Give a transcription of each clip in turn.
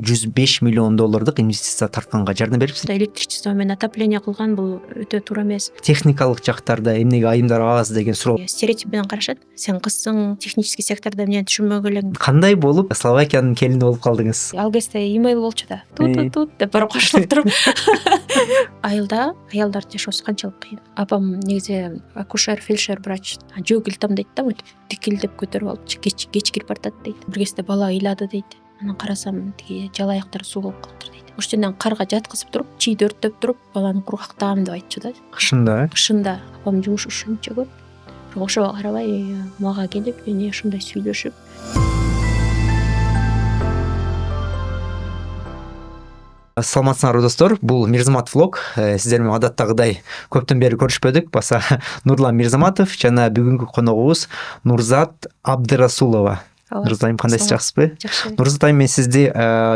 $105 миллион инвестиция тартканга жардам берипсиз. Электричество менен отопление кылган бул өтө туура эмес. Техникалык жактарда эмнеге айымдар аласыз деген суроо. Стереотип менен карашат. Сен кызсың, технический секторда эмнени түшүнбөгөн элең. Кандай болуп Словакиянын келини болуп калдыңыз? Ал кезде имейл болчу да. Тут деп барып кошулуп туруп. Айылда аялдар жашоосу канчалык кыйын. Апам негизи акушер, фельдшер, врач. Жөө килтам дейт да, тикилдеп көтөрүп алып кеч кирип бартат дейт. Бир кезде бала ыйлады дейт. Анан карасам тиги жала аяктары суу болуп калыптыр дейт. Ошондон карга жаткызып туруп, чийди өрттөп туруп, баланы кургактаам деп айтчу да. Кышында апам жумуш ушунча көп. Бирок ошого карабай мага келип, эне ушундай сүйлөшүп. Саламатсыңарбы достор, бул Мирзаматов влог. Сиздер менен адаттагыдай көптөн бери көрүшпөдүк. Баса Нурлан Мирзаматов жана бүгүнкү коногубуз Нурзат Абдырасулова. Нурзат айым, кандайсыз, жакшысызбы? Жакшы. Нурзат айым, мен сизди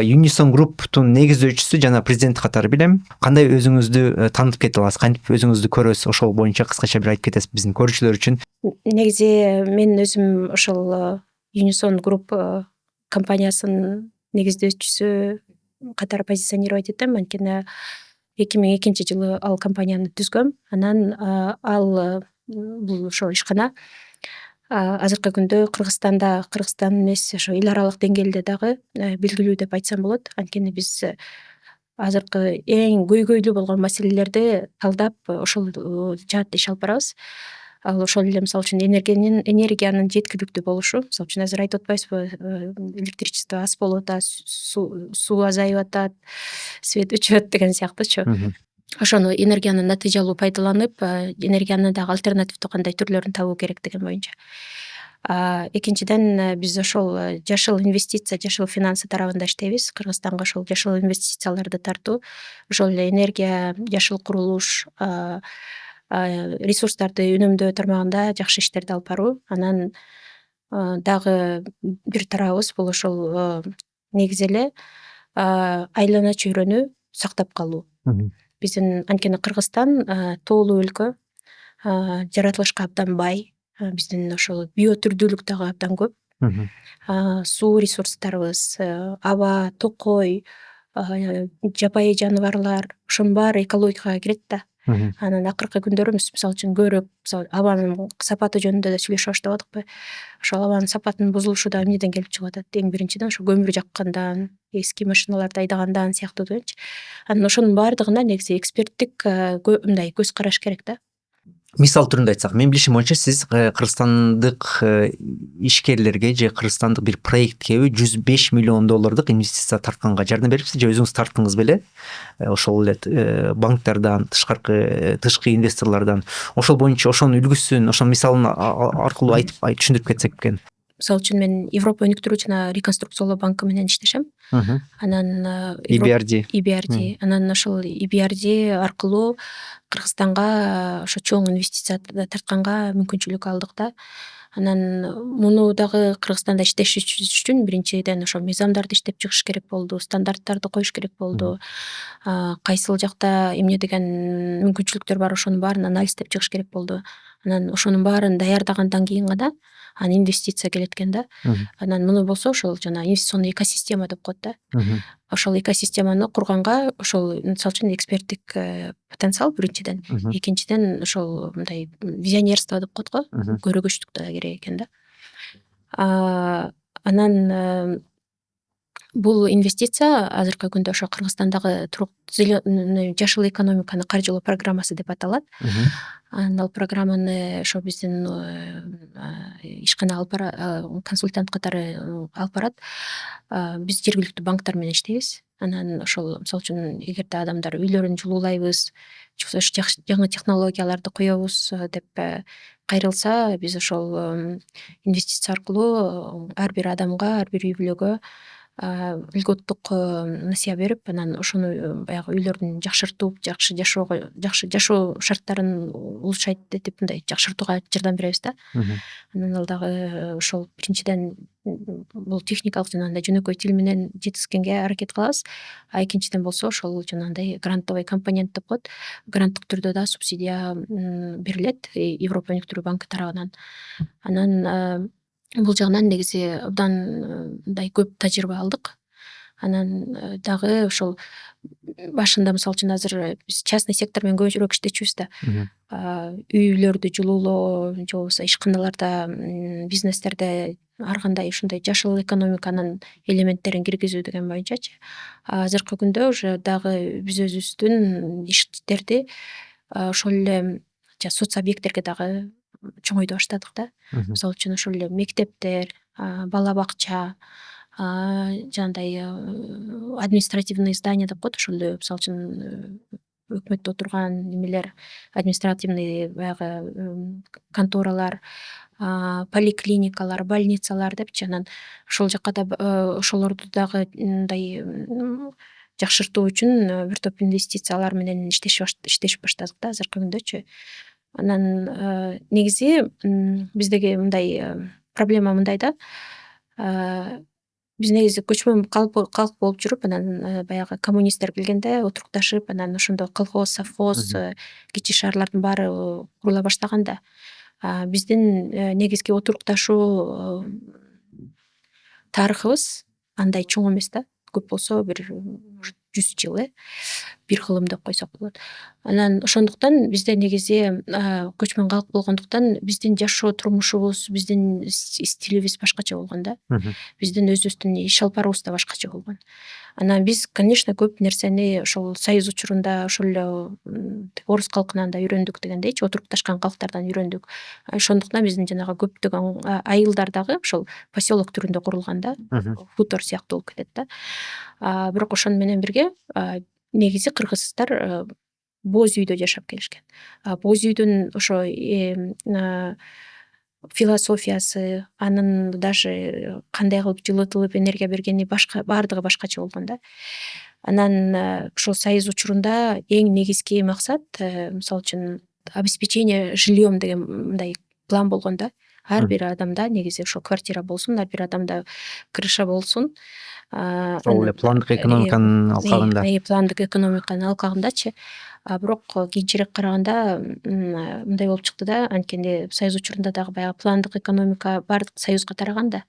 Unison Group'тун негиздөөчүсү жана президент катары билем. Кандай өзүңүздү таанытып кете аласыз? Кантип өзүңүздү көрөсүз? Ошол боюнча кыскача бир айтып кетесиз биздин көрүүчүлөр үчүн. Негизи мен өзүм ошол Unison Group компаниясынын негиздөөчүсү катары позиционировать этем. Анткени 2002-жылы ал компанияны түзгөм. Анан ал бул ошо ишкана азыркы күндө Кыргызстан эмес, ошо эл аралык деңгээлде дагы белгилүү деп айтсам болот. Анткени биз азыркы эң көйгөйлүү болгон маселелерди талдап ошол жаатта иш алып барабыз. Ал ошол эле мисалы үчүн энергиянын жеткиликтүү болушу. Мисалы үчүн азыр айтып атпайсызбы, электричество аз болуп атат, суу азайып атат, свет өчөт деген сыяктуучу. Ошону энергияны натыйжалуу пайдаланып, энергиянын дагы альтернативдүү кандай түрлөрүн табуу керек деген боюнча. Экинчиден, биз ошол жашыл инвестиция, жашыл финансы тарабында иштейбиз. Кыргызстанга ошол жашыл инвестицияларды тартуу, ошол эле энергия, жашыл курулуш, ресурстарды үнөмдөө тармагында жакшы иштерди алып баруу. Анан дагы бир тарабыбыз бул ошол негизи эле айлана чөйрөнү сактап калуу. Биздин анткени Кыргызстан тоолуу өлкө, жаратылышка абдан бай. Биздин ошол биотүрдүүлүк дагы абдан көп. Суу ресурстарыбыз, аба, токой, жапайы жаныбарлар, ошонун баары экологияга кирет да. Анан акыркы күндөрү мисалы үчүн көбүрөөк абанын сапаты жөнүндө да сүйлөшө баштабадыкпы? Ошол абанын сапатынын бузулушу да эмнеден келип чыгып атат? Эң биринчиден ошо көмүр жаккандан, эски машиналарды айдагандан сыяктуу депчи. Анан ошонун баардыгына негизи эксперттик мындай көз караш керек да. Мисал түрүндө айтсак, мен билишим боюнча сиз кыргызстандык ишкерлерге же кыргызстандык бир проектке $105 миллион инвестиция тартканга жардам берипсиз же өзүңүз тарттыңыз беле? Ошол эле банктардан, тышкы инвесторлордон. Ошол боюнча ошонун үлгүсүн, ошонун мисалын аркылуу айтып түшүндүрүп кетсек экен. Мисалы үчүн мен Европа өнүктүрүү жана реконструкциялоо банкы менен иштешем. Анан EBRD. Анан ошол EBRD аркылуу Кыргызстанга ошо чоң инвестиция тартканга мүмкүнчүлүк алдык да. Анан муну дагы Кыргызстанда иштеш үчүн биринчиден ошо мыйзамдарды иштеп чыгыш керек болду, стандарттарды коюш керек болду. Кайсыл жакта эмне деген мүмкүнчүлүктөр бар, ошонун баарын анализдеп чыгыш керек болду. Анан ошонун баарын даярдагандан кийин гана инвестиция келет экен да. Анан муну болсо ошол жана инвестиционный экосистема деп коет да. Ошол экосистеманы курганга ошол мисалы үчүн эксперттик потенциал биринчиден, экинчиден ошол мындай визионерство деп коет го, көрөгөчтүк да керек экен да. Анан бул инвестиция азыркы күндө ошо Кыргызстандагы жашыл экономиканы каржылоо программасы деп аталат. Ал программаны ошо биздин ишкана консультант катары алып барат. Биз жергиликтүү банктар менен иштейбиз. Анан ошол мисалы үчүн эгерде адамдар үйлөрүн жылуулайбыз, жаңы технологияларды коебуз деп кайрылса, биз ошол инвестиция аркылуу ар бир адамга, ар бир үй бүлөгө льготтук насыя берип, анан ошону баягы үйлөрүн жакшыртып, жакшы жашоо шарттарын улучшайт деп мындай жакшыртууга жардам беребиз да. Анан ал дагы ошол биринчиден бул техникалык жанагындай жөнөкөй тил менен жеткизгенге аракет кылабыз. Экинчиден болсо ошол жанагындай грантовый компонент деп коет. Гранттык түрдө да субсидия берилет Европа өнүктүрүү банкы тарабынан. Анан бул жагынан негизи абдан мындай көп тажрыйба алдык. Анан дагы ошол башында мисалы үчүн азыр биз частный сектор менен көбүрөөк иштечүбүз да. Үйлөрдү жылуулоо же болбосо ишканаларда, бизнестерде ар кандай ушундай жашыл экономиканын элементтерин киргизүү деген боюнчачы. Азыркы күндө уже дагы биз өзүбүздүн иштерди ошол эле соц объекттерге дагы чоңойто баштадык да. Мисалы үчүн ошол эле мектептер, бала бакча, жанагындай административный здание деп коет, ошол эле мисалы үчүн өкмөттө отурган немелер, административный баягы конторалар, поликлиникалар, больницалар депчи. Анан ошол жака да ошолорду дагы мындай жакшыртуу үчүн бир топ инвестициялар менен иштешип баштадык да азыркы күндөчү. Анан негизи биздеги мындай проблема мындай да. Биз негизи көчмөн калк болуп жүрүп, анан баягы коммунисттер келгенде отурукташып, анан ошондо колхоз, совхоз, кичи шаарлардын баары курула баштаганда биздин негизги отурукташуу тарыхыбыз андай чоң эмес да. Көп болсо бир 100 жыл бир кылым деп койсок болот. Анан ошондуктан бизде негизи көчмөн калк болгондуктан биздин жашоо турмушубуз, биздин стилибиз башкача болгон да. Биздин өзүбүздүн иш алып баруубуз да башкача болгон. Анан биз, конечно, көп нерсени ошол союз учурунда ошол эле орус калкынан да үйрөндүк дегендейчи, отурукташкан калктардан үйрөндүк. Ошондуктан биздин жанагы көптөгөн айылдар дагы ошол поселок түрүндө курулган да, хутор сыяктуу болуп кетет да. Бирок ошону менен бирге негизи кыргыздар боз үйдө жашап келишкен. Боз үйдүн ошо философиясы, анын даже кандай кылып жылытылып энергия бергени баардыгы башкача болгон да. Анан ошол союз учурунда эң негизги максат мисалы үчүн обеспечение жильем деген мындай план болгон да. Ар бир адамда негизи ошо квартира болсун, ар бир адамда крыша болсун. Ошол эле пландык экономиканын алкагында. Пландык экономиканын алкагындачы. Бирок кийинчерээк караганда мындай болуп чыкты да, анткени союз учурунда дагы баягы пландык экономика баардык союзга тараган да.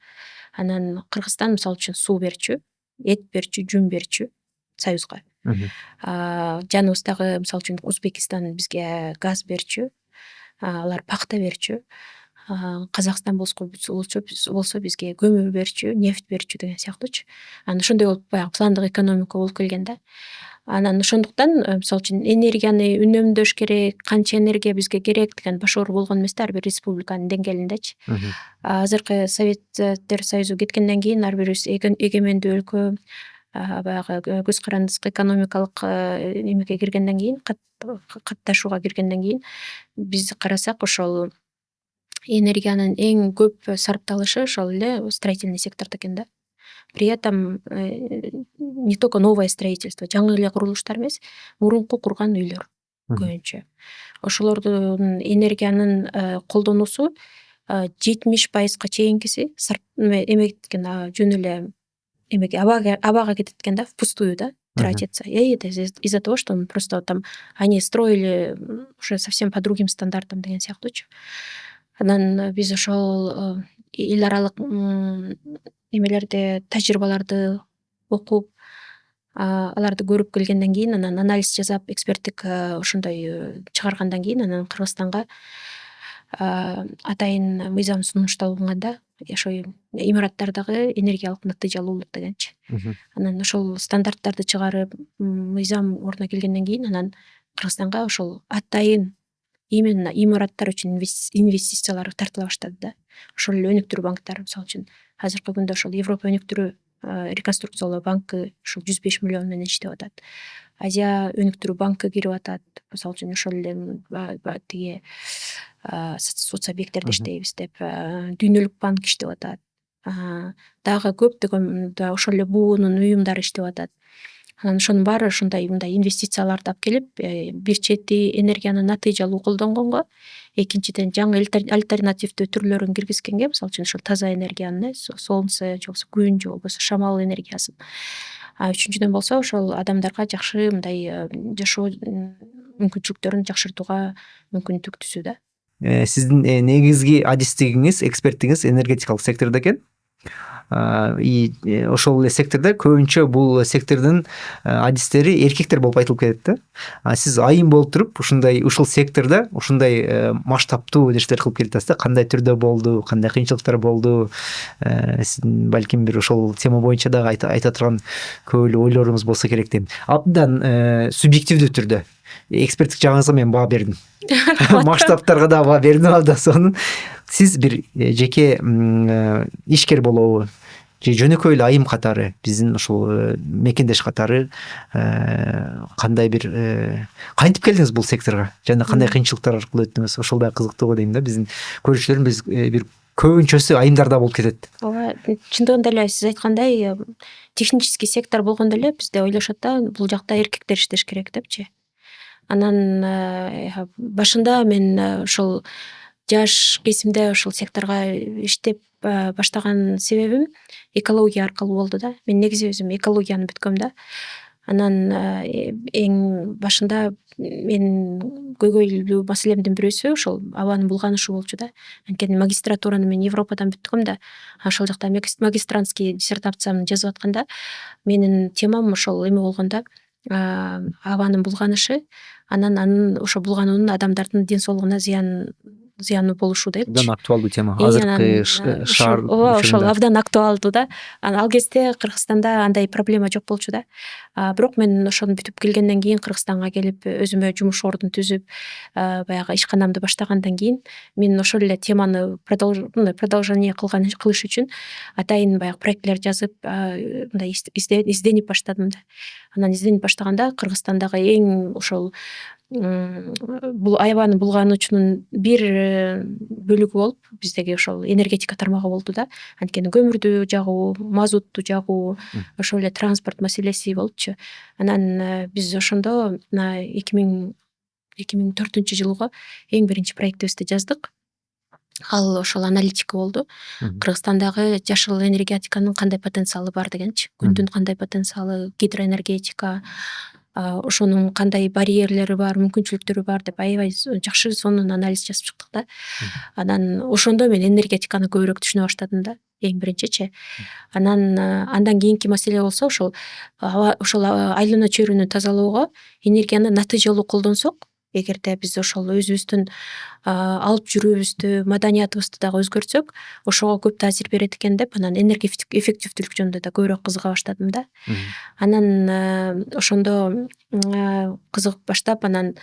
Анан Кыргызстан мисалы үчүн суу берчү, эт берчү, жүн берчү союзга. Жаныбыздагы мисалы үчүн Узбекистан бизге газ берчү, алар пахта берчү. Казакстан болсо бизге көмүр берчү, нефть берчү деген сыяктуучу. Анан ошондой болуп баягы пландык экономика болуп келген да. Анан ошондуктан мисалы үчүн энергияны үнөмдөш керек, канча энергия бизге керек деген башоор болгон эмес да ар бир республиканын деңгээлиндечи. Азыркы Советтер Союзу кеткенден кийин ар бирибиз эгемендүү өлкө, баягы көз карандыск экономикалык эмеге киргенден кийин, катташууга киргенден кийин биз карасак ошол энергиянын эң көп сарпталышы ошол эле строительный сектордо экен да. При этом не только новое строительство, жаңы эле курулуштар эмес, мурунку курган үйлөр көбүнчө. Ошолордун энергиянын колдонуусу 70% чейинкиси эметкен жөн эле эмеге абага кетет экен да, впустую да, тратится. И это из-за того, что просто там они строили уже совсем по другим стандартам деген сыяктуучу. Анан биз ошол эл аралык эмелерди, тажрыйбаларды окуп, аларды көрүп келгенден кийин, анан анализ жасап, эксперттик ошондой чыгаргандан кийин, анан Кыргызстанга атайын мыйзам сунушталганда, ошо имараттардагы энергиялык натыйжалуулук дегенчи. Анан ошол стандарттарды чыгарып, мыйзам ордуна келгенден кийин, анан Кыргызстанга ошол атайын именно имараттар үчүн инвестициялар тартыла баштады да. Ошол эле өнүктүрүү банктары, мисалы үчүн азыркы күндө ошол Европа өнүктүрүү реконструкциялоо банкы ушул 105 миллион менен иштеп атат. Азия өнүктүрүү банкы кирип атат. Мисалы үчүн ошол эле тиги соц объекттерде иштейбиз деп, Дүйнөлүк банк иштеп атат. Дагы көптөгөн ошол эле буунун уюмдары иштеп атат. Анан ошонун баары ушундай мындай инвестицияларды алып келип, бир чети энергияны натыйжалуу колдонгонго, экинчиден жаңы альтернативдүү түрлөрүн киргизгенге, мисалы үчүн ошол таза энергияны, солнце же болбосо күн же болбосо шамал энергиясын. Үчүнчүдөн болсо ошол адамдарга жакшы мындай жашоо мүмкүнчүлүктөрүн жакшыртууга мүмкүндүк түзүү да. Сиздин негизги адистигиңиз, эксперттигиңиз энергетикалык сектордо экен. ошол эле секторда көбүнчө бул сектордун адистери эркектер болуп айтылып келет да. Сиз айым болуп туруп ушул секторда ушундай масштабтуу нерселер кылып келатасыз да. Кандай түрдө болду, кандай кыйынчылыктар болду? Сиздин балким бир ошол тема боюнча дагы айта турган көп эле ойлоруңуз болсо керек дейм. Абдан субъективдүү түрдө эксперттик жагыңызга мен баа бердим. Масштабтарга да баа бердим абдан сонун. Сиз бир жеке ишкер болобу же жөнөкөй эле айым катары биздин ошол мекендеш катары кандай бир кантип келдиңиз бул секторго жана кандай кыйынчылыктар аркылуу өттүңүз? Ошол да кызыктуу го дейм да. Биздин көрүүчүлөрүбүз бир көбүнчөсү айымдарда болуп кетет. Ооба, чындыгында эле сиз айткандай технический сектор болгондо эле бизде ойлошот да, бул жакта эркектер иштеш керек депчи. Анан башында мен ошол жаш кезимде ошол секторго иштеп баштаган себебим экология аркылуу болду да. Мен негизи өзүм экологияны бүткөм да. Анан эң башында мен көйгөйлүү маселемдин бирөөсү ошол абанын булганышы болчу да. Анткени магистратураны мен Европадан бүткөм да. Ошол жакта магистрантский диссертациямды жазып атканда менин темам ошол эме болгон да. Абанын булганышы, анын ошо булгануунун адамдардын ден соолугуна зыяны болушу депчи. Абдан актуалдуу тема. Азыркы шаар ошол абдан актуалдуу да. Ал кезде Кыргызстанда андай проблема жок болчу да. Бирок мен ошону бүтүп келгенден кийин Кыргызстанга келип өзүмө жумуш ордун түзүп, баягы ишканамды баштагандан кийин мен ошол эле теманы продолжение кылыш үчүн атайын баягы проектлер жазып, мындай изденип баштадым да. Анан изденип баштаганда Кыргызстандагы эң ошол бул аябаны булгануучунун бир бөлүгү болуп биздеги ошол энергетика тармагы болду да. Анткени көмүрдү жагуу, мазутту жагуу, ошол эле транспорт маселеси болчу. Анан биз ошондо 2004 жылғы эң биринчи проектибизди жаздык. Ал ошол аналитика болду. Кыргызстандагы жашыл энергетиканын кандай потенциалы бар дегенчи. Күндүн кандай потенциалы, гидроэнергетика, ошонун кандай барьерлери бар, мүмкүнчүлүктөрү бар деп аябай жакшы сонун анализ жазып чыктык да. Анан ошондо мен энергетиканы көбүрөөк түшүнө баштадым да, эң биринчичи. Анан андан кийинки маселе болсо ошол айлана чөйрөнү тазалоого энергияны натыйжалуу колдонсок, эгерде биз ошол өзүбүздүн алып жүрүүбүздү, маданиятыбызды дагы өзгөртсөк, ошого көп таасир берет экен деп, анан энергия эффективдүүлүк жөнүндө да көбүрөөк кызыга баштадым да. Анан ошондо кызыгып баштап, андан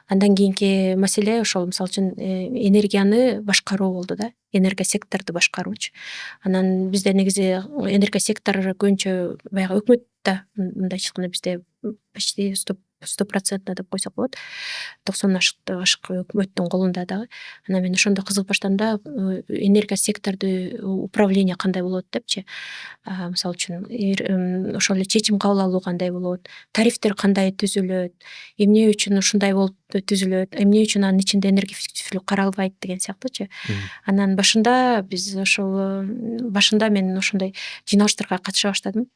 кийинки маселе ошол мисалы үчүн энергияны башкаруу болду да, энергосекторду башкаруучу. Анан бизде негизи энергосектор көбүнчө баягы өкмөттө, мындайча айтканда бизде почти 100% деп койсок болот. 90 ашык өкмөттүн колунда дагы. Анан мен ошондо кызыгып баштадым да, энергосекторду управление кандай болот депчи. Мисалы үчүн ошол эле чечим кабыл алуу кандай болот, тарифтер кандай түзүлөт, эмне үчүн ушундай болуп түзүлөт, эмне үчүн анын ичинде энергия эффективдүүлүк каралбайт деген сыяктуучу. Анан башында мен ошондой жыйналыштарга катыша баштадым.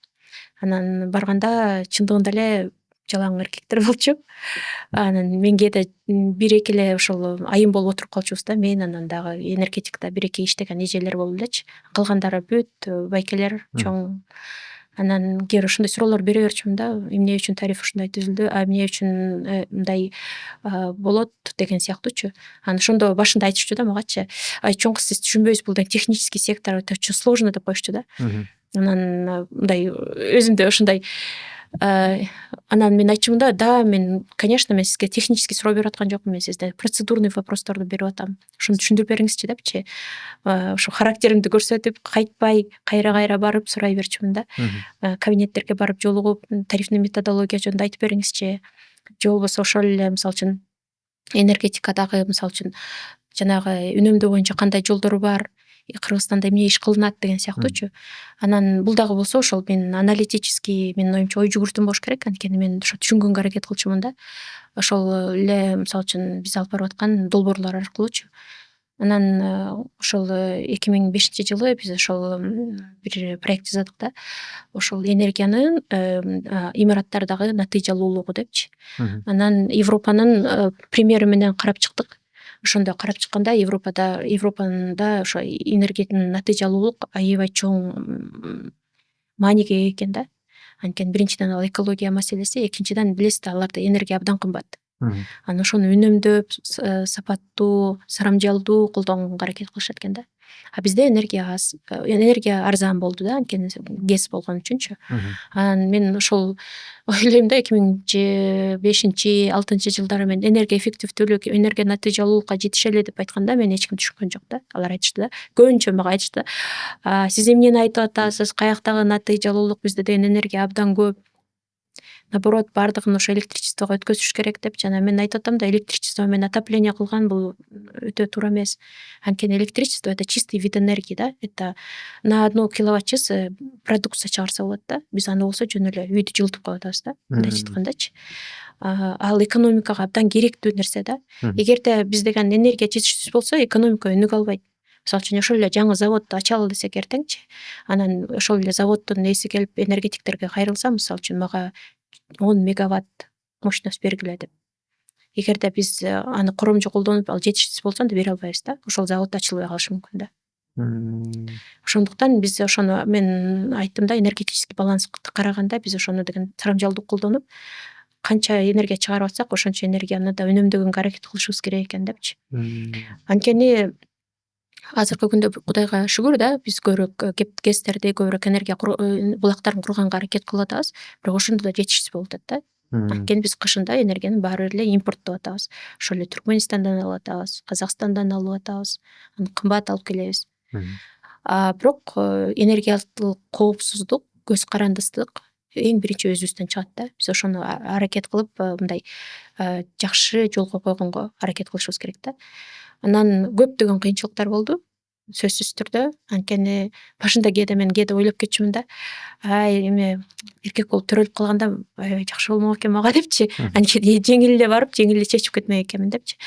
Анан барганда чындыгында эле жалаң эркектер болчу. Анан мен кээде бир-эки эле ошол айым болуп отуруп калчубуз да. Мен анан дагы энергетикада бир-эки иштеген эжелер болуп элечи. Калгандары бүт байкелер, чоң. Анан кээ бир ошондой суроолор бере берчүмүн да, эмне үчүн тариф ушундай түзүлдү, эмне үчүн мындай болот деген сыяктуучу. Анан ошондо башында айтышчу да магачы, чоң кыз, сиз түшүнбөйсүз, бул технический сектор өтө сложно деп коюшчу да. Анан мындай өзүмдө ошондой анан мен айтчумун да, мен, конечно, мен сизге технический суроо берип аткан жокмун, мен сизде процедурный вопросторду берип атам. Ошону түшүндүрүп бериңизчи депчи. Ошо характеримди көрсөтүп, кайтпай, кайра барып сурай берчүмүн да. Кабинеттерге барып жолугуп, тарифный методология жөнүндө айтып бериңизчи. Же болбосо ошол эле мисалы үчүн энергетикадагы мисалы үчүн жанагы үнөмдөө боюнча кандай жолдору бар, Кыргызстанда эмне иш кылынат деген сыяктуучу. Анан бул дагы болсо ошол мен аналитический, менин оюмча ой жүгүртүүм болуш керек. Анткени мен ошо түшүнгөнгө аракет кылчумун да. Ошол эле мисалы үчүн биз алып барып аткан долбоорлор аркылуучу. Анан ошол 2005 жылы биз ошол бир проект жаздык да. Ошол энергиянын имараттардагы натыйжалуулугу депчи. Анан Европанын примери менен карап чыктык. ошондой карап чыкканда Европада ошо энергиянын натыйжалуулук аябай чоң мааниге ээ экен да. Анткени биринчиден ал экология маселеси, экинчиден билесиз да аларда энергия абдан кымбат. Анан ошону үнөмдөп, сапаттуу, сарамжалдуу колдонгонго аракет кылышат экен да. А бизде энергия аз, энергия арзан болду да, анткени ГЭС болгон үчүнчү. Анан мен ошол ойлойм да 2005-6 жылдары мен энергия эффективдүүлүк, энергия натыйжалуулукка жетише эле деп айтканда мен эч ким түшүнгөн жок да. Алар айтышты да, көбүнчө мага айтышты. Сиз эмнени айтып атасыз? Каяктагы натыйжалуулук, бизде деген энергия абдан көп. Наоборот, баардыгын ошо электричествого өткөзүш керек деп. Жана мен айтып атам да, электричество менен отопление кылган бул өтө туура эмес. Анткени электричество это чистый вид энергии да. Это на 1 киловатт-час продукция чыгарса болот да. Биз аны болсо жөн эле үйдү жылытып коюп атабыз да. Мындайча айткандачы. Ал экономикага абдан керектүү нерсе да. Эгерде биз деген энергия жетишсиз болсо, экономика өнүгө албайт. Мисалы үчүн ошол эле жаңы заводду ачалы десек эртеңчи, анан ошол эле заводдун ээси келип энергетиктерге кайрылса, мисалы үчүн мага 10 мегаватт мощность бергиле деп. Эгерде биз аны коромжу колдонуп, ал жетишсиз болсо анда бере албайбыз да. Ошол завод ачылбай калышы мүмкүн да. Ошондуктан биз ошону, мен айттым да, энергетический балансты караганда биз ошону деген сарамжалдуу колдонуп, канча энергия чыгарып атсак, ошончо энергияны да үнөмдөгөнгө аракет кылышыбыз керек экен депчи. Анткени азыркы күндө Кудайга шүгүр да, биз көбүрөөк ГЭСтерди, көбүрөөк энергия булактарын курганга аракет кылып атабыз, бирок ошондо да жетишсиз болуп атат да. Анткени биз кышында энергияны баары бир эле импорттоп атабыз. Ошол эле Түркменистандан алып атабыз, Казакстандан алып атабыз, аны кымбат алып келебиз. Бирок энергиялык коопсуздук, көз карандысыздык эң биринчи өзүбүздөн чыгат да. Биз ошону аракет кылып, мындай жакшы жолго койгонго аракет кылышыбыз керек да. Анан көптөгөн кыйынчылыктар болду, сөзсүз түрдө. Анткени башында кээде ойлоп кетчүмүн да, эме эркек болуп төрөлүп калганда аябай жакшы болмок экен мага депчи. Анткени жеңил эле барып, жеңил эле чечип кетмек экенмин депчи.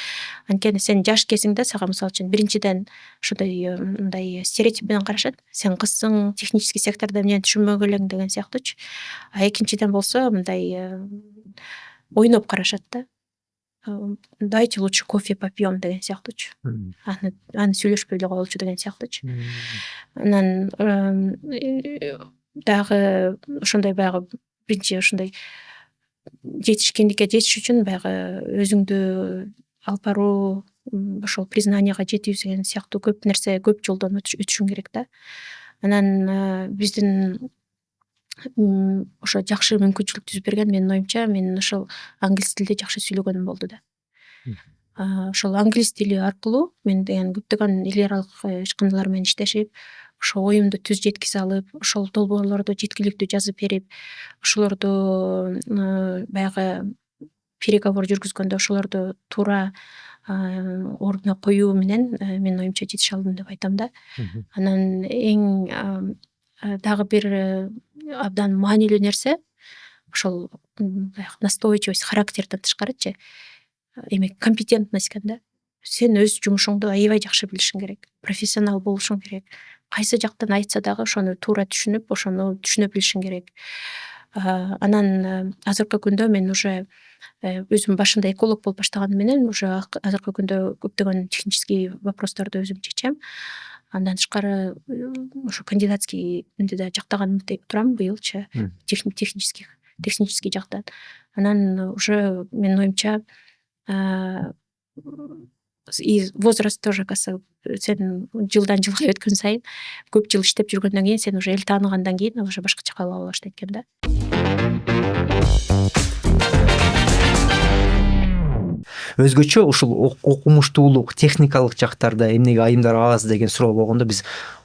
Анткени сен жаш кезиңде сага мисалы үчүн биринчиден ушундай мындай стереотип менен карашат. Сен кызсың, технический сектордо эмнени түшүнбөгөн элең деген сыяктуучу. Экинчиден болсо мындай ойноп карашат да. Дайте лучше кофе попьем деген сыяктуучу. Аны сүйлөшпөй эле коелучу деген сыяктуучу. Анан дагы ошондой баягы биринчи ошондой жетишкендикке жетиш үчүн баягы өзүңдү алып баруу, ошол признанияга жетүү деген сыяктуу көп нерсе, көп жолдон өтүшүң керек да. Анан биздин ошо жакшы мүмкүнчүлүк түзүп берген, менин оюмча, мен ошол англис тилде жакшы сүйлөгөнүм болду да. Ошол англис тили аркылуу мен деген көптөгөн эл аралык ишканалар менен иштешип, ошо оюмду түз жеткизе алып, ошол долбоорлорду жеткиликтүү жазып берип, ошолорду баягы переговор жүргүзгөндө ошолорду туура ордуна коюу менен менин оюмча жетише алдым деп айтам да. Анан эң дагы бир абдан маанилүү нерсе ошол настойчивость, характерден тышкарычы эме компетентность экен да. Сен өз жумушуңду аябай жакшы билишиң керек, профессионал болушуң керек. Кайсы жактан айтса дагы ошону туура түшүнүп, ошону түшүнө билишиң керек. Анан азыркы күндө мен уже өзүм башында эколог болуп баштаганым менен уже азыркы күндө көптөгөн технический вопросторду өзүм чечем. Андан тышкары ошо кандидатскийди да жактаган турам быйылчы, технический жактан. Анан уже менин оюмча и возраст тоже, сен жылдан жылга өткөн сайын, көп жыл иштеп жүргөндөн кийин, сен уже эл тааныгандан кийин уже башкача кабыл ала баштайт экен да. Өзгөчө ушул окумуштуулук, техникалык жактарда эмнеге айымдар аз деген суроо болгондо биз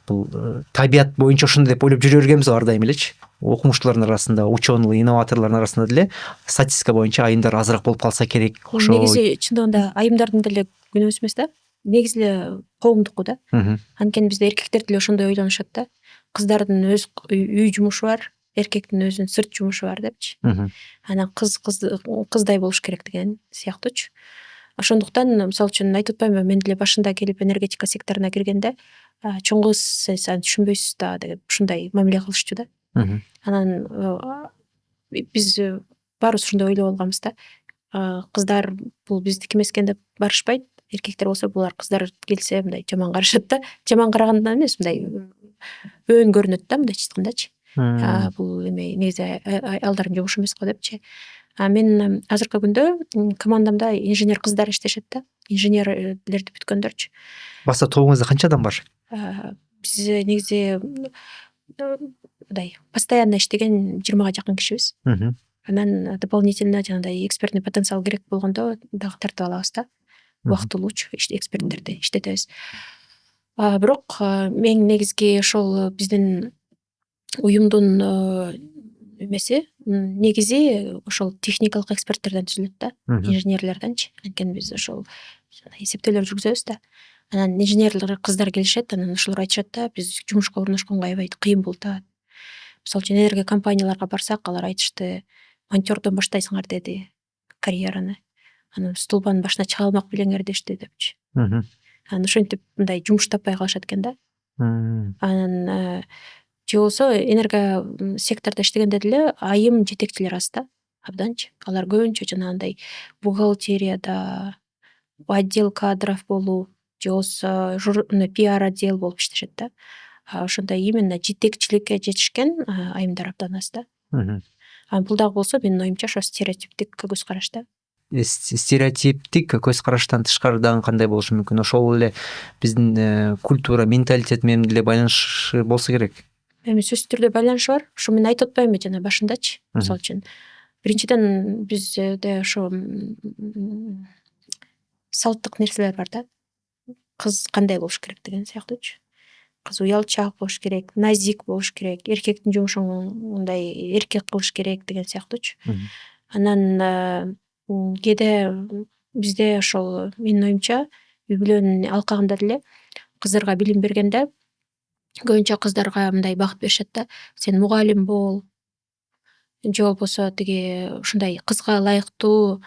бул табият боюнча ошондой деп ойлоп жүрө бергенбиз ар дайым элечи. Окумуштуулардын арасында, ученый, инноваторлордун арасында деле статистика боюнча айымдар азыраак болуп калса керек. Ошо негизи чындыгында айымдардын деле күнөөсү эмес да. Негизи эле коомдуку да. Анткени бизде эркектер деле ошондой ойлонушат да. Кыздардын өз үй жумушу бар, эркектин өзүнүн сырт жумушу бар депчи. Анан кыздай болуш керек деген сыяктуучу. Ошондуктан мисалы үчүн айтып атпаймынбы, мен деле башында келип энергетика секторуна киргенде чоң кыз, сиз аны түшүнбөйсүз да деп ушундай мамиле кылышчу да. Анан биз баарыбыз ушундай ойлоп алганбыз да. Кыздар бул биздики эмес экен деп барышпайт. эркектер болсо булар кыздар келсе мындай жаман карашат да. Жаман карагандан эмес, мындай өөн көрүнөт да, мындайча айткандачы. Бул эме негизи аялдардын жумушу эмес го депчи. Мен азыркы күндө командамда инженер кыздар иштешет да. Инженерлерди бүткөндөрчү. Баса тобуңузда канча адам бар? Биз негизи мындай постоянно иштеген 20-га жакын кишибиз. Анан дополнительно жанагындай экспертный потенциал керек болгондо дагы тартып алабыз да. Убактылуучу эксперттерди иштетебиз. Бирок мен негизги ошол биздин уюмдун эмеси негизи ошол техникалык эксперттерден түзүлөт да, инженерлерденчи. Анткени биз ошол эсептөөлөр жүргүзөбүз да. Анан инженерлер кыздар келишет, анан ошолор айтышат да, биз жумушка орношконго аябай кыйын болуп атат. Мисалы үчүн энергия компанияларга барсак, алар айтышты, монтёрдон баштайсыңар деди карьераны. Анан столбанын башына чыга алмак белеңер дешти депчи. Анан ошентип мындай жумуш таппай калышат экен да. Анан же болбосо энергия сектордо иштегенде деле айым жетекчилер аз да, абданчы. Алар көбүнчө жанагындай бухгалтерияда, отдел кадров болуп, же болбосо пиар отдел болуп иштешет да. Ошондой именно жетекчиликке жетишкен айымдар абдан аз да. Бул дагы болсо менин оюмча ошо стереотиптик көз караш да. Стереотиптик көз караштан тышкары дагы кандай болушу мүмкүн? Ошол эле биздин культура, менталитет менен деле байланышы болсо керек. Эми сөзсүз түрдө байланышы бар. Ушу мен айтып атпаймынбы жана башындачы. Мисалы үчүн биринчиден бизде ошо салттык нерселер бар да. Кыз кандай болуш керек деген сыяктуучу. Кыз уялчаак болуш керек, назик болуш керек, эркектин жумушун мындай эркек кылыш керек деген сыяктуучу. Анан кээде бизде ошол менин оюмча үй бүлөнүн алкагында деле кыздарга билим бергенде көбүнчө кыздарга мындай багыт беришет да, сен мугалим бол, же болбосо тиги ушундай кызга ылайыктуу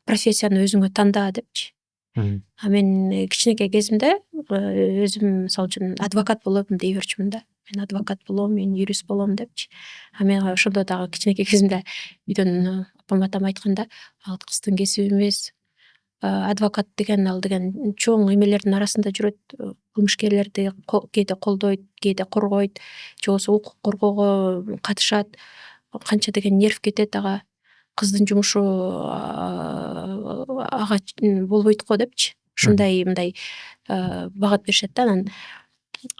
профессияны өзүңө танда депчи. Мен кичинекей кезимде өзүм мисалы үчүн адвокат болом дей берчүмүн да. Мен адвокат болом, мен юрист болом депчи. Мен ошондо дагы кичинекей кезимде үйдөн апам атам айтканда, ал кыздын кесиби эмес. Адвокат деген ал деген чоң эмелердин арасында жүрөт, кылмышкерлерди кээде колдойт, кээде коргойт, же болбосо укук коргоого катышат. Канча деген нерв кетет ага. Кыздын жумушу ага болбойт го депчи. Ушундай мындай багыт беришет да.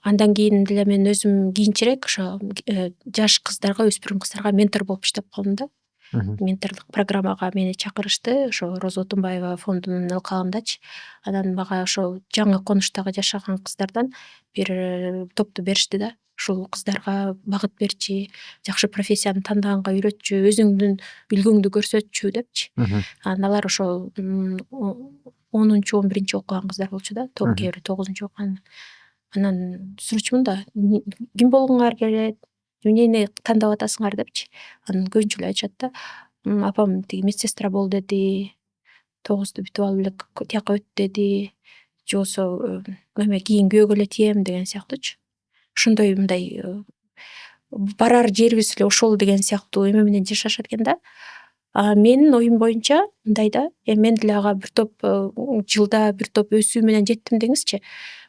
Андан кийин деле мен өзүм кийинчерээк ошо жаш кыздарга, өспүрүм кыздарга ментор болуп иштеп калдым да. Менторлук программага мени чакырышты, ошо Роза Отунбаева фондунун алкагындачы. Анан мага ошо жаңы конуштагы жашаган кыздардан бир топту беришти да. Ушул кыздарга багыт берчи, жакшы профессияны тандаганга үйрөтчү, өзүңдүн үлгүңдү көрсөтчү депчи. Анан алар ошол 10-11 окуган кыздар болчу да, кээ бири 9 окуган. Анан суроочумун да, ким болгуңар келет, эмнени тандап атасыңар депчи. Анан көбүнчө айтышат да, апам тиги медсестра бол деди, 9-ту бүтүп алып эле тияка өт деди, же болбосо эме кийин күйөөгө эле тием деген сыяктуучу. Ошондой мындай барар жерибиз эле ошол деген сыяктуу эме менен жашашат экен да. Менин оюм боюнча мындай да, мен деле ага бир топ жылда бир топ өсүү менен жеттим деңизчи.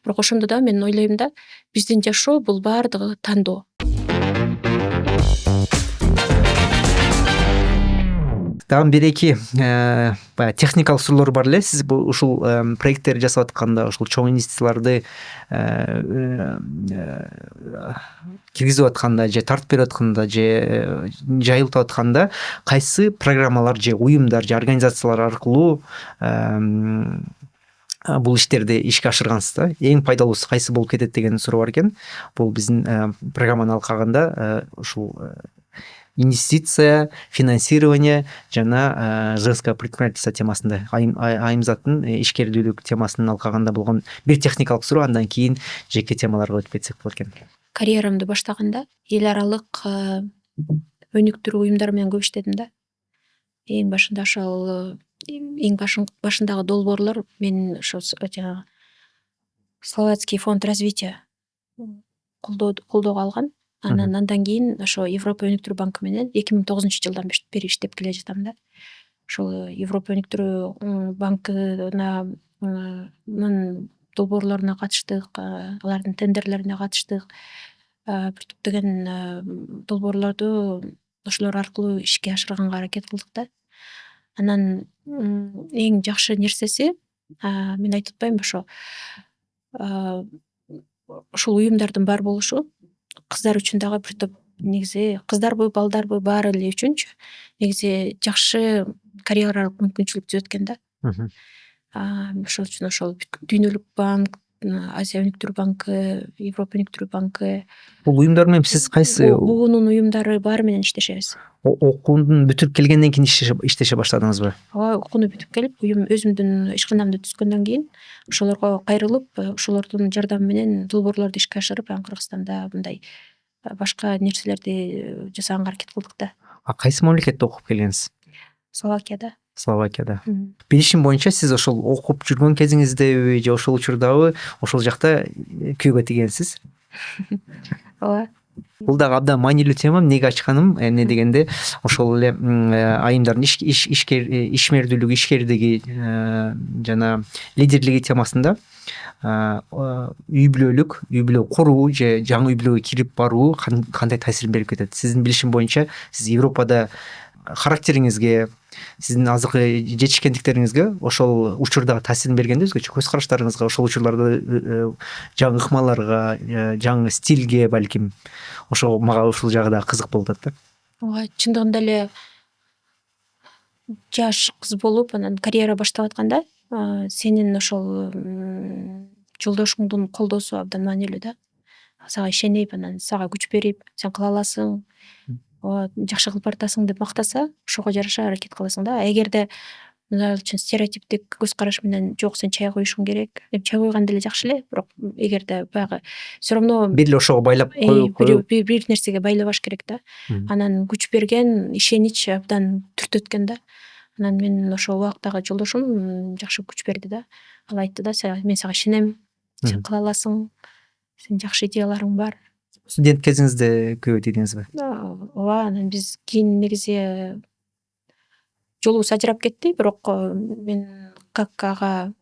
Бирок ошондо да мен ойлойм да, биздин жашоо бул баардыгы тандоо. Дагы бир-эки баягы техникалык суроолор бар эле. Сиз бул ушул проекттерди жасап атканда, ушул чоң инвестицияларды киргизип атканда же тартып берип атканда же жайылтып атканда кайсы программалар же уюмдар же организациялар аркылуу бул иштерди ишке ашыргансыздар? Эң пайдалуусу кайсы болуп кетет деген суроо бар экен. Бул биздин программанын алкагында ушул инвестиция, финансирование жана женское предпринимательство темасында, айымзаттын ишкердүүлүк темасынын алкагында болгон бир техникалык суроо, андан кийин жеке темаларга өтүп кетсек болот экен. Карьерамды баштаганда эл аралык өнүктүрүү уюмдары менен көп иштедим да. Эң башында ошол башындагы долбоорлор мен ошо жанагы Словацкий фонд развития колдоого алган. Андан кийин ошо Европа өнүктүрүү банкы менен 2009-жылдан бери иштеп келе жатам да. ошол Европа өнүктүрүү банкына долбоорлоруна катыштык, алардын тендерлерине катыштык. Бир топтогон долбоорлорду ошолор аркылуу ишке ашырганга аракет кылдык да. Анан эң жакшы нерсеси мен айтып атпаймынбы ошол уюмдардын бар болушу кыздар үчүн дагы бир топ негизи кыздарбы балдарбы баары эле үчүнчү негизи жакшы карьералык мүмкүнчүлүк түзөт экен да. Ошол үчүн ошол дүйнөлүк банк, Азия өнүктүрүү банкы, Европа өнүктүрүү банкы, Бул уюмдар менен сиз кайсы буунун уюмдары баары менен иштешебиз. окууну бүтүрүп келгенден кийин иштеше баштадыңызбы? Ооба, окууну бүтүп келип, уюм өзүмдүн ишканамды түзгөндөн кийин ошолорго кайрылып, ошолордун жардамы менен долбоорлорду ишке ашырып, анан Кыргызстанда мындай башка нерселерди жасаганга аракет кылдык да. Кайсы мамлекетте окуп келгенсиз? Словакияда. Билишим боюнча сиз ошол окуп жүргөн кезиңиздеби же ошол учурдабы ошол жакта күйгө тийгенсиз? Ооба. Бул дагы абдан маанилүү тема. Эмнеге ачканым, эмне дегенде ошол эле айымдардын ишмердүүлүгү, ишкердиги жана лидерлиги темасында үй бүлө куруу же жаңы үй бүлөгө кирип баруу кандай таасирин берип кетет? Сиздин билишим боюнча сиз Европада характериңизге, сиздин азыркы жетишкендиктериңизге ошол учурдагы таасирин бергенде өзгөчө көз караштарыңызга, ошол учурларда жаңы ыкмаларга, жаңы стилге балким ошол мага ушул жагы да кызык болуп атат да. Ооба, чындыгында эле жаш кыз болуп анан карьера баштап атканда сенин ошол жолдошуңдун колдоосу абдан маанилүү да. Сага ишенип, анан сага күч берип, сен кыла аласың, жакшы кылып баратасың деп мактаса, ошого жараша аракет кыласың да. Эгерде мисалы үчүн стереотиптик көз караш менен жок, сен чай коюшуң керек. Чай койгон деле жакшы эле, бирок эгерде баягы все равно бир эле ошого байлап бир нерсеге байлабаш керек да. Анан күч берген, ишенич абдан түртөт экен да. Анан мен ошол убактагы жолдошум жакшы күч берди да. Ал айтты да, мен сага ишенем, сен кыла аласың, сен жакшы идеяларың бар. Студент кезиңизде күйгө тийдиңизби? Ооба, анан биз кийин негизи жолубуз ажырап кетти, бирок мен как ага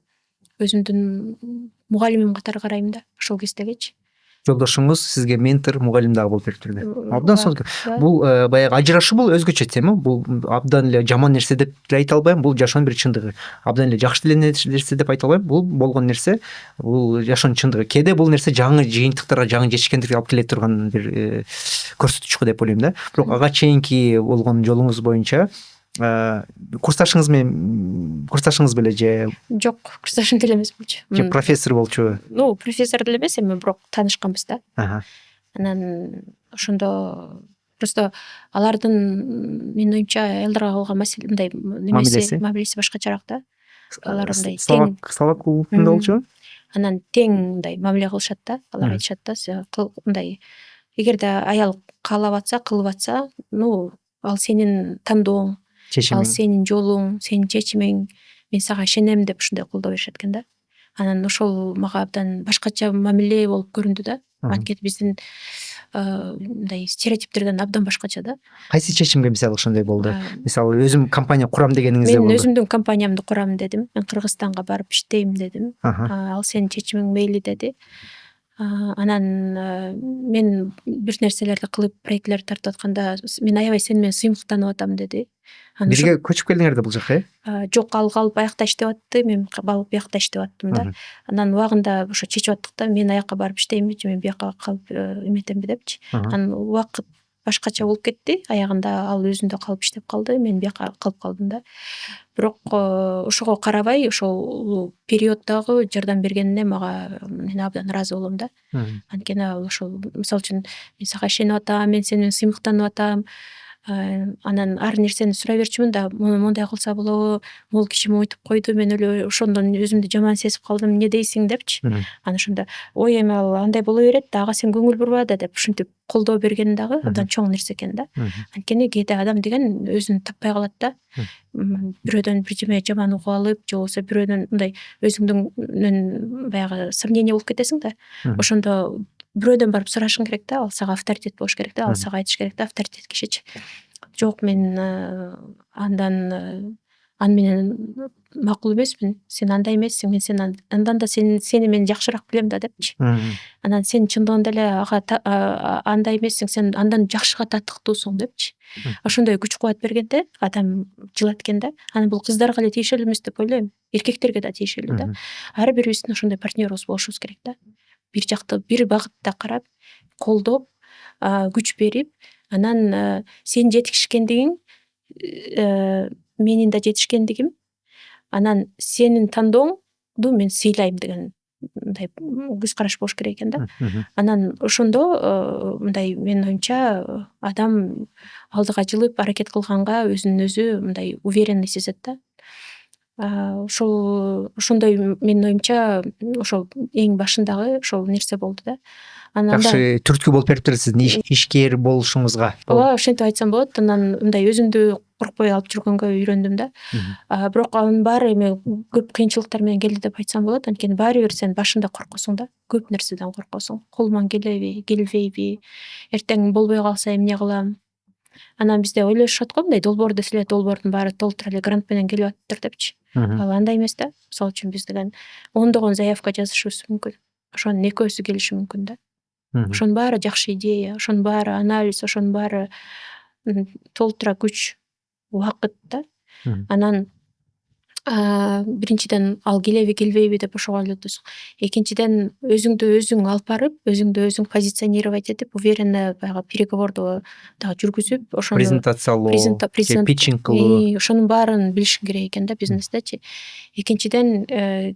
өзүмдүн мугалимим катары карайм да, ошол кездегичи. Жолдошуңуз сизге ментор, мугалим дагы болуп бериптир да. Абдан сонун. Бул баягы ажырашуу бул өзгөчө тема. Бул абдан эле жаман нерсе деп деле айта албайм. Бул жашоонун бир чындыгы. Абдан эле жакшы деле нерсе деп айта албайм. Бул болгон нерсе, бул жашоонун чындыгы. Кээде бул нерсе жаңы жыйынтыктарга, жаңы жетишкендикке алып келе турган бир көрсөткүч го деп ойлойм да. Бирок ага чейинки болгон жолуңуз боюнча курсташыңыз беле же жок, курсташым деле эмес болчу. Же профессор болчу? Профессор деле эмес, эми бирок таанышканбыз да. Анан ошондо просто алардын менин оюмча аялдарга кылган мындай мамилеси башкачараак да. Алар мындай тең Словак улутунда болчу. Анан тең мындай мамиле кылышат да. Алар айтышат да, мындай эгерде аял каалап атса, кылып атса, ал сенин тандооң, ал сенин жолуң, сенин чечимиң, мен сага ишенем деп ушундай колдоо беришет экен да. Анан ошол мага абдан башкача мамиле болуп көрүндү да. Анткени биздин мындай стереотиптерден абдан башкача да. Кайсы чечимге мисалы ошондой болду? Мисалы өзүм компания курам дегениңизде болду. Мен өзүмдүн компаниямды курам дедим. Мен Кыргызстанга барып иштейм дедим. Ал сенин чечимиң мейли деди. Анан мен бир нерселерди кылып, проектлерди тартып атканда мен аябай сени менен сыймыктанып атам деди. Бирге көчүп келдиңер да бул жака, Жок, ал калып аякта иштеп атты, мен калып биякта иштеп аттым да. Анан убагында ошо чечип аттык да, мен аяка барып иштеймби же мен бияка калып эметемби депчи. Анан убакыт башкача болуп кетти. Аягында ал өзүндө калып иштеп калды, мен бияка калып калдым да. Бирок ошого карабай, ошол периоддагы жардам бергенине мага мен абдан ыраазы болом да. Анткени ал ошол мисалы үчүн мен сага ишенип атам, мен сени менен сыймыктанып атам. Анан ар нерсени сурай берчүмүн да, мондай кылса болобу, могул киши монтип койду, мен эле ошондон өзүмдү жаман сезип калдым, эмне дейсиң депчи. Анан ошондо ой эми ал андай боло берет да, ага сен көңүл бурба деп ушинтип колдоо берген дагы абдан чоң нерсе экен да. Анткени кээде адам деген өзүн таппай калат да. Бирөөдөн бир жеме жаман угуп алып, же болбосо бирөөдөн мындай өзүңдүн баягы сомнение болуп кетесиң да. Ошондо бирөөдөн барып сурашың керек да, ал сага авторитет болуш керек да, ал сага айтыш керек да, авторитет кишичи. Жок, мен андан аны менен макул эмесмин, сен андай эмессиң, мен сен андан да сени мен жакшыраак билем да депчи. Анан сен чындыгында эле андай эмессиң, сен андан жакшыга татыктуусуң депчи. Ошондой күч кубат бергенде адам жылат экен да. Анан бул кыздарга эле тийишелүү эмес деп ойлойм. Эркектерге да тийишелүү да. Ар бирибиздин ошондой партнерибиз болушубуз керек да. Бир жакты, бир багытта карап, колдоп, күч берип, анан сен жетишкендигиң менин да жетишкендигим, анан сенин тандооңду мен сыйлайм деген мындай көз караш болуш керек экен да. Анан ошондо мындай менин оюмча адам алдыга жылып аракет кылганга өзүнүн өзү мындай уверенный сезет да. Ошондой менин оюмча ошол эң башындагы ошол нерсе болду да. Жакшы түрткү болуп бериптир сиздин ишкер болушуңузга. Ооба, ошентип айтсам болот. Анан мындай өзүмдү коркпой алып жүргөнгө үйрөндүм да. Бирок анын баары эми көп кыйынчылыктар менен келди деп айтсам болот. Анткени баары бир сен башында коркосуң да. Көп нерседен коркосуң. Колуман келеби, келбейби, эртең болбой калса эмне кылам? Анан бизде ойлошот го, мындай долбоор десе эле долбоордун баары толтура эле грант менен келип атыптыр депчи. Ал андай эмес да. Мисалы үчүн биз деген ондогон заявка жазышыбыз мүмкүн. Ошонун экөөсү келиши мүмкүн да. Ошонун баары жакшы идея, ошонун баары анализ, ошонун баары толтура күч, убакыт да. Анан биринчиден ал келеби келбейби деп ошого ойлотосуң. Экинчиден өзүңдү өзүң алып барып, өзүңдү өзүң позиционировать этип, уверенно баягы переговорду дагы жүргүзүп, ошону презентациялоо, питчинг кылуу, ошонун баарын билишиң керек экен да бизнестечи. Экинчиден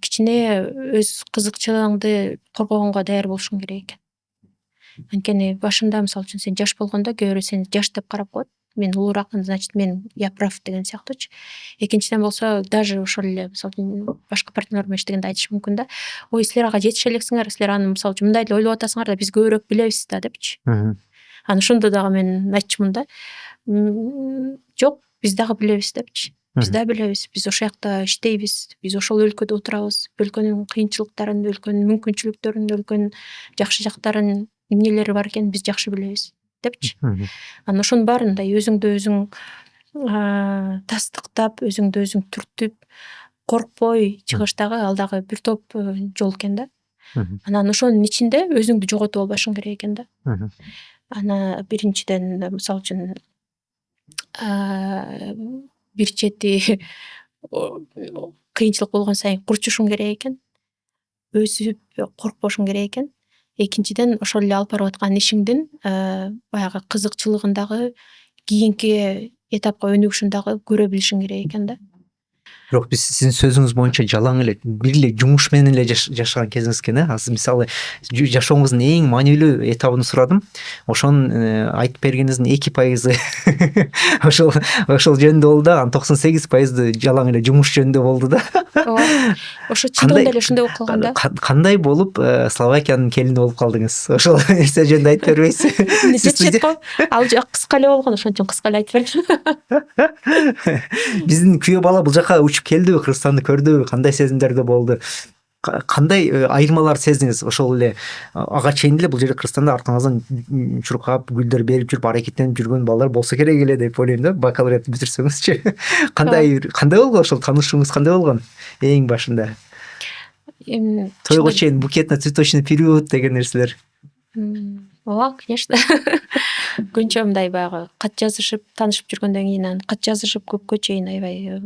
кичине өз кызыкчылыгыңды коргогонго даяр болушуң керек экен. Анткени башында мисалы үчүн сен жаш болгондо кээ бирөө сени жаш деп карап коет. Мен улууракмын, значит мен я прав деген сыяктуучу. Экинчиден болсо даже ошол эле мисалы үчүн башка партнер менен иштегенде айтышы мүмкүн да. Ой, силер ага жетише элексиңер, силер аны мисалы үчүн мындай эле ойлоп атасыңар да, биз көбүрөөк билебиз да депчи. Анан ошондо дагы мен айтчумун да. Жок, биз дагы билебиз депчи. Биз да билебиз, биз ошол жакта иштейбиз, биз ошол өлкөдө отурабыз. Өлкөнүн кыйынчылыктарын, өлкөнүн мүмкүнчүлүктөрүн, өлкөнүн жакшы жактарын, эмнелери бар экенин биз жакшы билебиз депчи. Анан ошонун баарын мындай өзүңдү өзүң тастыктап, өзүңдү өзүң түртүп, коркпой чыгыш дагы ал дагы бир топ жол экен да. Анан ошонун ичинде өзүңдү жоготуп албашың керек экен да. Ана биринчиден мисалы үчүн бир чети кыйынчылык болгон сайын курчушуң керек экен. Өсүп коркпошуң керек экен. Экинчиден ошол эле алып барып аткан ишиңдин баягы кызыкчылыгын кийинки этапка өнүгүшүн дагы көрө билишиң керек экен да. Бирок биз сиздин сөзүңүз боюнча жалаң эле бир эле жумуш менен эле жашаган кезиңиз экен, Азыр мисалы жашооңуздун эң маанилүү этабын сурадым. Ошонун айтып бергениңиздин 2% ошол жөнүндө болду да, анан 98% жалаң эле жумуш жөнүндө болду да. Ошо чындыгында эле ошондой болуп калган да. Кандай болуп Словакиянын келини болуп калдыңыз? Ошол нерсе жөнүндө айтып бербейсизби? Жетишет го. Ал жак кыска эле болгон, ошон үчүн кыска эле айтып бердим. Биздин күйөө бала бул жака учуп келдиби, Кыргызстанды көрдүбү, кандай сезимдерде болду? Кандай айырмалар сездиңиз? Ошол эле ага чейин эле бул жерде Кыргызстанда артыңыздан чуркап, гүлдөр берип жүрүп, аракеттенип жүргөн балдар болсо керек эле деп ойлойм да, бакалавриат бүтүрсөңүзчү. Кандай болгон ошол таанышууңуз, кандай болгон эң башында? Тойго чейин букетно-цветочный период деген нерселер. Ооба, конечно. Көбүнчө мындай баягы кат жазышып, таанышып жүргөндөн кийин анан кат жазышып көпкө чейин аябай.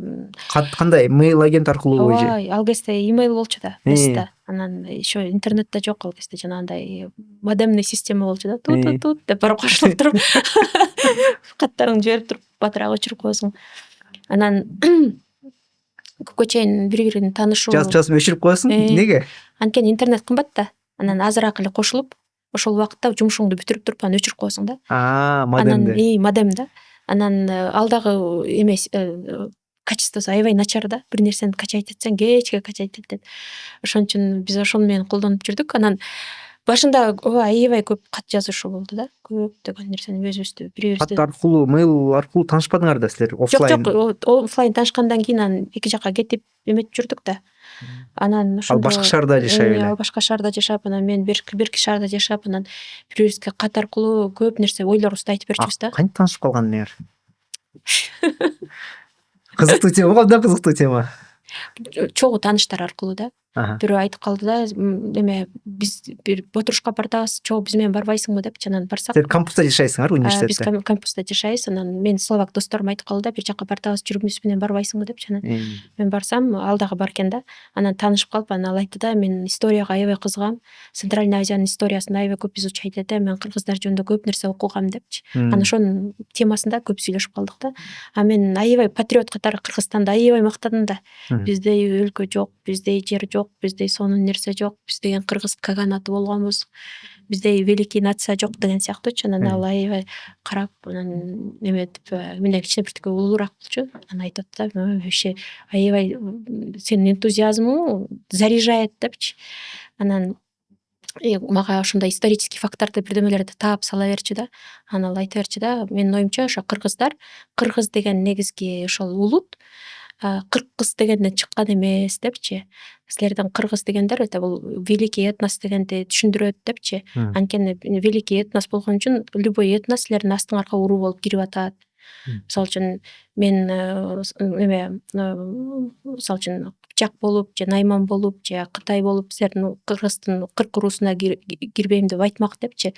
Кат кандай? Mail агент аркылуу же? Ооба, ал кезде имейл болчу да, места. Анан еще интернетте жок ал кезде, жанагындай модемный система болчу да. Тут деп барып кошулуп туруп каттарыңды жиберип туруп батыраак өчүрүп коесуң. Анан көпкө чейин бири-бирин таанышуу. Жазып өчүрүп коесуң. Неге? Анткени интернет кымбат да. Анан азыраак эле кошулуп, ошол убакытта жумушуңду бүтүрүп туруп анан өчүрүп коесуң да. Модемде. Анан модем да. Анан ал дагы эмес качествосу аябай начар да. Бир нерсени качать этсең, кечке качать этет. Ошон үчүн биз ошону менен колдонуп жүрдүк. Анан башында аябай көп кат жазышуу болду да. Көптөгөн нерсени өзүбүздү бири-бирибизди. Кат аркылуу, mail аркылуу таанышпадыңар да силер? Офлайн. Жок, офлайн таанышкандан кийин анан эки жакка кетип эметип жүрдүк да. Анан ошондо ал башка шаарда жашап эле. Ал башка шаарда жашап, анан мен бирки шаарда жашап, анан бири-бирибизге кат аркылуу көп нерсе ойлорубузду айтып берчүбүз да. Кантип таанышып калган элеңер? Кызыктуу тема, кандай кызыктуу тема. Чогуу тааныштар аркылуу да. Бирөө айтып калды да, эме биз бир отурушка бардабыз, чогуу биз менен барбайсыңбы деп, анан барсак. Сен кампуста жашайсыңар, университетте. Биз кампуста жашайбыз, анан мен словак досторум айтып калды да, бир жака бардабыз, жүрүп биз менен барбайсыңбы деп, анан мен барсам, ал дагы бар экен да. Анан таанышып калып, анан ал айтты да, мен историяга аябай кызыгам, Центральный Азиянын историясын аябай көп изучать этем, мен кыргыздар жөнүндө көп нерсе окугам депчи. Анан ошонун темасында көп сүйлөшүп калдык да. А мен аябай патриот катары Кыргызстанды аябай мактадым да. Биздей өлкө жок, биздей жер жок, биздей сонун нерсе жок, биз деген кыргыз каганаты болгонбуз, биздей великий нация жок деген сыяктуучу. Анан ал аябай карап, анан эметип, менден кичине биртике улуураак болчу. Анан айтат да, вообще аябай сенин энтузиазмың заряжает депчи. Анан мага ошондой исторический факттарды бирдемелерди таап сала берчү да. Анан ал айта берчү да, менин оюмча ошо кыргыздар, кыргыз деген негизги ошол улут кыргыз дегенден чыккан эмес депчи. Силердин кыргыз дегендер это бул великий этнос дегенди түшүндүрөт депчи. Анткени великий этнос болгон үчүн любой этнос силердин астыңарга уруу болуп кирип атат. Мисалы үчүн мен мисалы үчүн Кыпчак болуп же Найман болуп же Кытай болуп силердин Кыргыздын кырк уруусуна кирбейм деп айтмак депчи.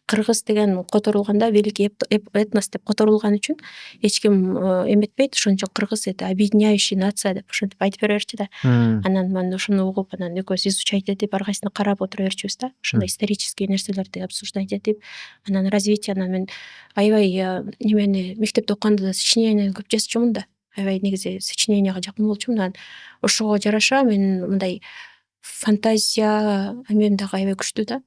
Кыргыз деген которулганда великий этнос деп которулган үчүн эч ким эметпейт, ошон үчүн кыргыз это объединяющий нация деп ошентип айтып бере берчү да. Анан мен ошону угуп, анан экөөбүз изучать этип, ар кайсына карап отура берчүбүз да. Ошондой исторический нерселерди обсуждать этип, анан развитие, анан мен аябай немени мектепте окуганда да сочинение көп жазчумун да. Аябай негизи сочиненияга жакын болчумун. Анан ошого жараша мен мындай фантазия эмем дагы аябай күчтүү да.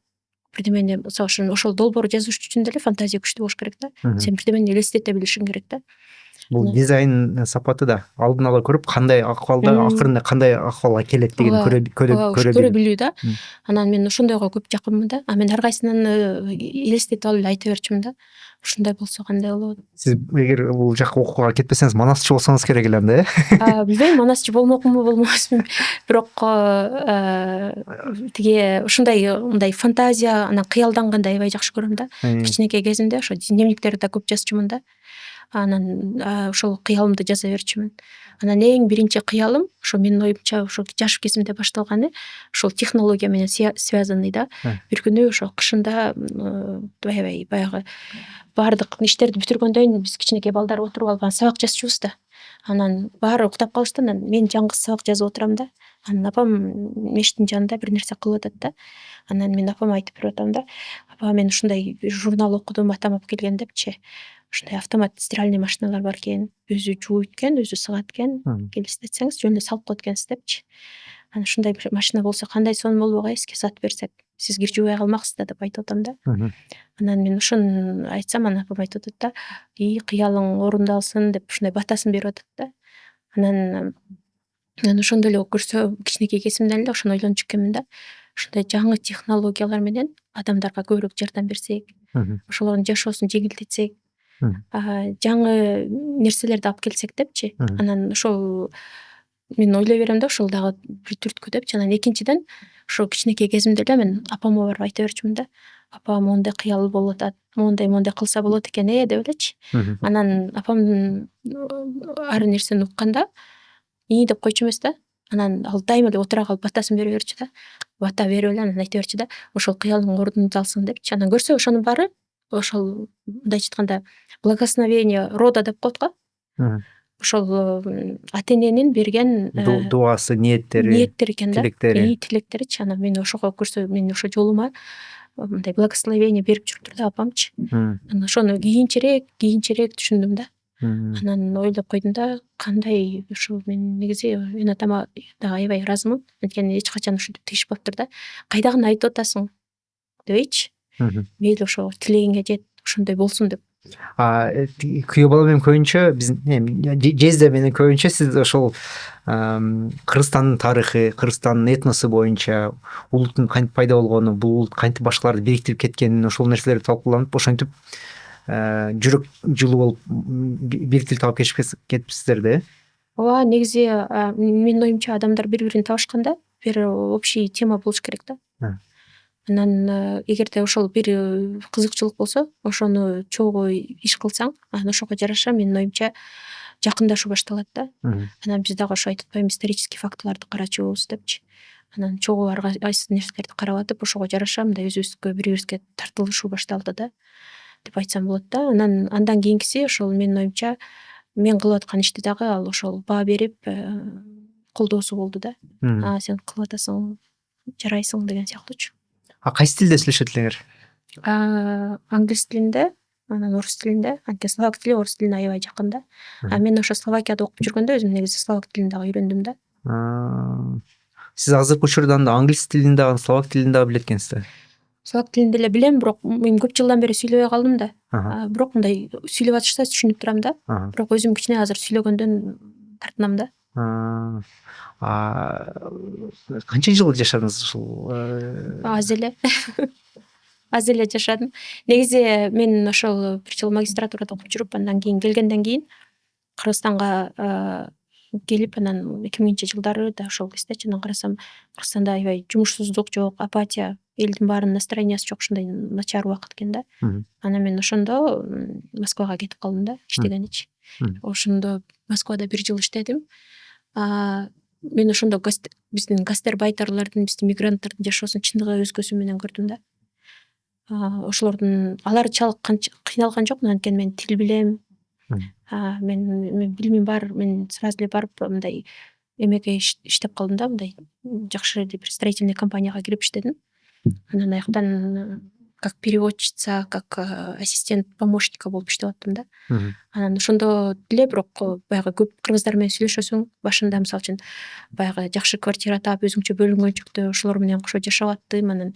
Бирдемени ошол долбоор жазыш үчүн деле фантазия күчтүү болуш керек да. Сен бирдемени элестете билишиң керек да. Бул дизайн сапаты да, алдын ала көрүп кандай акыбалда акырында кандай акыбалга келет деген көрө билүү да. Анан мен ошондойго көп жакынмын да. А мен ар кайсынан элестетип алып эле айта берчүмүн да. Ушундай болсо кандай болот? Сиз эгер бул жака окууга кетпесеңиз манасчы болсоңуз керек эле анда, Билбейм, манасчы болмокмунбу болмокмусмун. Бирок тиги мындай фантазия, анан кыялданганды аябай жакшы көрөм да. Кичинекей кезимде ошо дневниктерди да көп жазчумун да. Анан ошол кыялымды жаза берчүмүн. Анан эң биринчи кыялым ошо менин оюмча ошо жаш кезимде башталганы ошол технология менен связанный да. Бир күнү ошо кышында аябай баягы баардык иштерди бүтүргөндөн биз кичинекей балдар отуруп алып сабак жазчубуз да. Анан баары уктап калышты, анан мен жалгыз сабак жазып отурам да. Анан апам мештин жанында бир нерсе кылып атат да. Анан мен апама айтып берип атам да. Апа, мен ушундай журнал окудум, атам алып келген депчи. Ушундай автомат стиральный машиналар бар экен, өзү жууйт экен, өзү сыгат экен, келиштетсеңиз жөн эле салып коет экенсиз депчи. Анан ушундай бир машина болсо кандай сонун болбок э, сизге сатып берсек, сиз кир жуубай калмаксыз да деп айтып атам да. Анан мен ошону айтсам, анан апам айтып атат да, кыялың орундалсын деп ушундай батасын берип атат да. Анан ошондо эле көрсө кичинекей кезимден эле ошону ойлонуп жүргөнмүн да. Ушундай жаңы технологиялар менен адамдарга көбүрөөк жардам берсек, ошолордун жашоосун жеңилдетсек, жаңы нерселерди алып келсек депчи. Анан ошол мен ойлой берем да, ошол дагы бир түрткү депчи. Анан экинчиден ошо кичинекей кезимде эле мен апама барып айта берчүмүн да. Апа, моундай кыял болуп атат, моундай кылса болот экен деп элечи. Анан апам ар нерсени укканда деп койчу эмес да. Анан ал дайыма эле отура калып батасын бере берчү да. Бата берип эле анан айта берчү да, ошол кыялың орундалсын депчи. Анан көрсө ошонун баары ошол мындайча айтканда благословение рода деп коет го. Ошол ата эненин берген дуасы, ниеттери экен да. Тилектеричи. Анан мен ошого көрсө, мен ошо жолума мындай благословение берип жүруптүр да апамчы. Анан ошону кийинчерээк түшүндүм да. Анан ойлоп койдум да, кандай ушул мен негизи мен атама дагы аябай ыраазымын. Анткени эч качан ушинтип тийишпептир да. Кайдагыны айтып атасың дебейчи. Мейли ошо тилегиңе жет, ошондой болсун деп. Күйөө бала менен көбүнчө биз жезде менен көбүнчө сиз ошол Кыргызстандын тарыхы, Кыргызстандын этносу боюнча улуттун кантип пайда болгону, бул улут кантип башкаларды бириктирип кеткенин, ошол нерселерди талкууланып, ошентип жүрөк жылуу болуп бир тил таап кетипсиздер да. Ооба, негизи менин оюмча адамдар бири-бирин табышканда бир общий тема болуш керек да. Анан эгерде ошол бир кызыкчылык болсо, ошону чогуу иш кылсаң, анан ошого жараша менин оюмча жакындашуу башталат да. Анан биз дагы ошо айтып атпайбы, исторический фактыларды карачубуз депчи. Анан чогуу ар кайсы нерселерди карап атып ошого жараша мындай өзүбүзгө бири бирибизге тартылышуу башталды да деп айтсам болот да. Андан кийинкиси ошол менин оюмча мен кылып аткан ишти дагы ал ошол баа берип колдоосу болду да. Сен кылып атасың, жарайсың деген сыяктуучу. Кайсы тилде сүйлөшөт элеңер? Англис тилинде, анан орус тилинде, анткени словак тили орус тилине аябай жакын да. Мен ошо Словакияда окуп жүргөндө өзүм негизи словак тилин дагы үйрөндүм да. Сиз азыркы учурда анда англис тилин дагы, словак тилин дагы билет экенсиз да? Словак тилин деле билем, бирок мен көп жылдан бери сүйлөбөй калдым да. Бирок мындай сүйлөп атышса түшүнүп турам да. Бирок өзүм кичине азыр сүйлөгөндөн тартынам да. Канча жыл жашадыңыз ушул? Аз эле жашадым. Негизи мен ошол бир жыл магистратурада окуп жүрүп, андан кийин келгенден кийин Кыргызстанга келип, анан 2000-жылдары да ошол кездечи анан карасам Кыргызстанда аябай жумушсуздук жок, апатия, элдин баарынын настроениясы жок, ушундай начар убакыт экен да. Анан мен ошондо Москвага кетип калдым да, иштегеничи. Ошондо Москвада бир жыл иштедим. Мен ошондо биздин гастарбайтерлердин, биздин мигранттардын жашоосун чындыгы өз көзүм менен көрдүм да. Ошолордун алар кыйналган жок, анткени мен тил билем. Мен билимим бар, мен сразу эле барып мындай эмеге иштеп калдым да, мындай жакшы бир строительный компанияга кирип иштедим. Анан аяктан как переводчица, как ассистент помощника болуп иштеп аттым да. Анан ошондо деле бирок баягы көп кыргыздар менен сүйлөшөсүң. Башында мисалы үчүн баягы жакшы квартира таап, өзүңчө бөлүнгөнчүктө ошолор менен кошо жашап аттым. Анан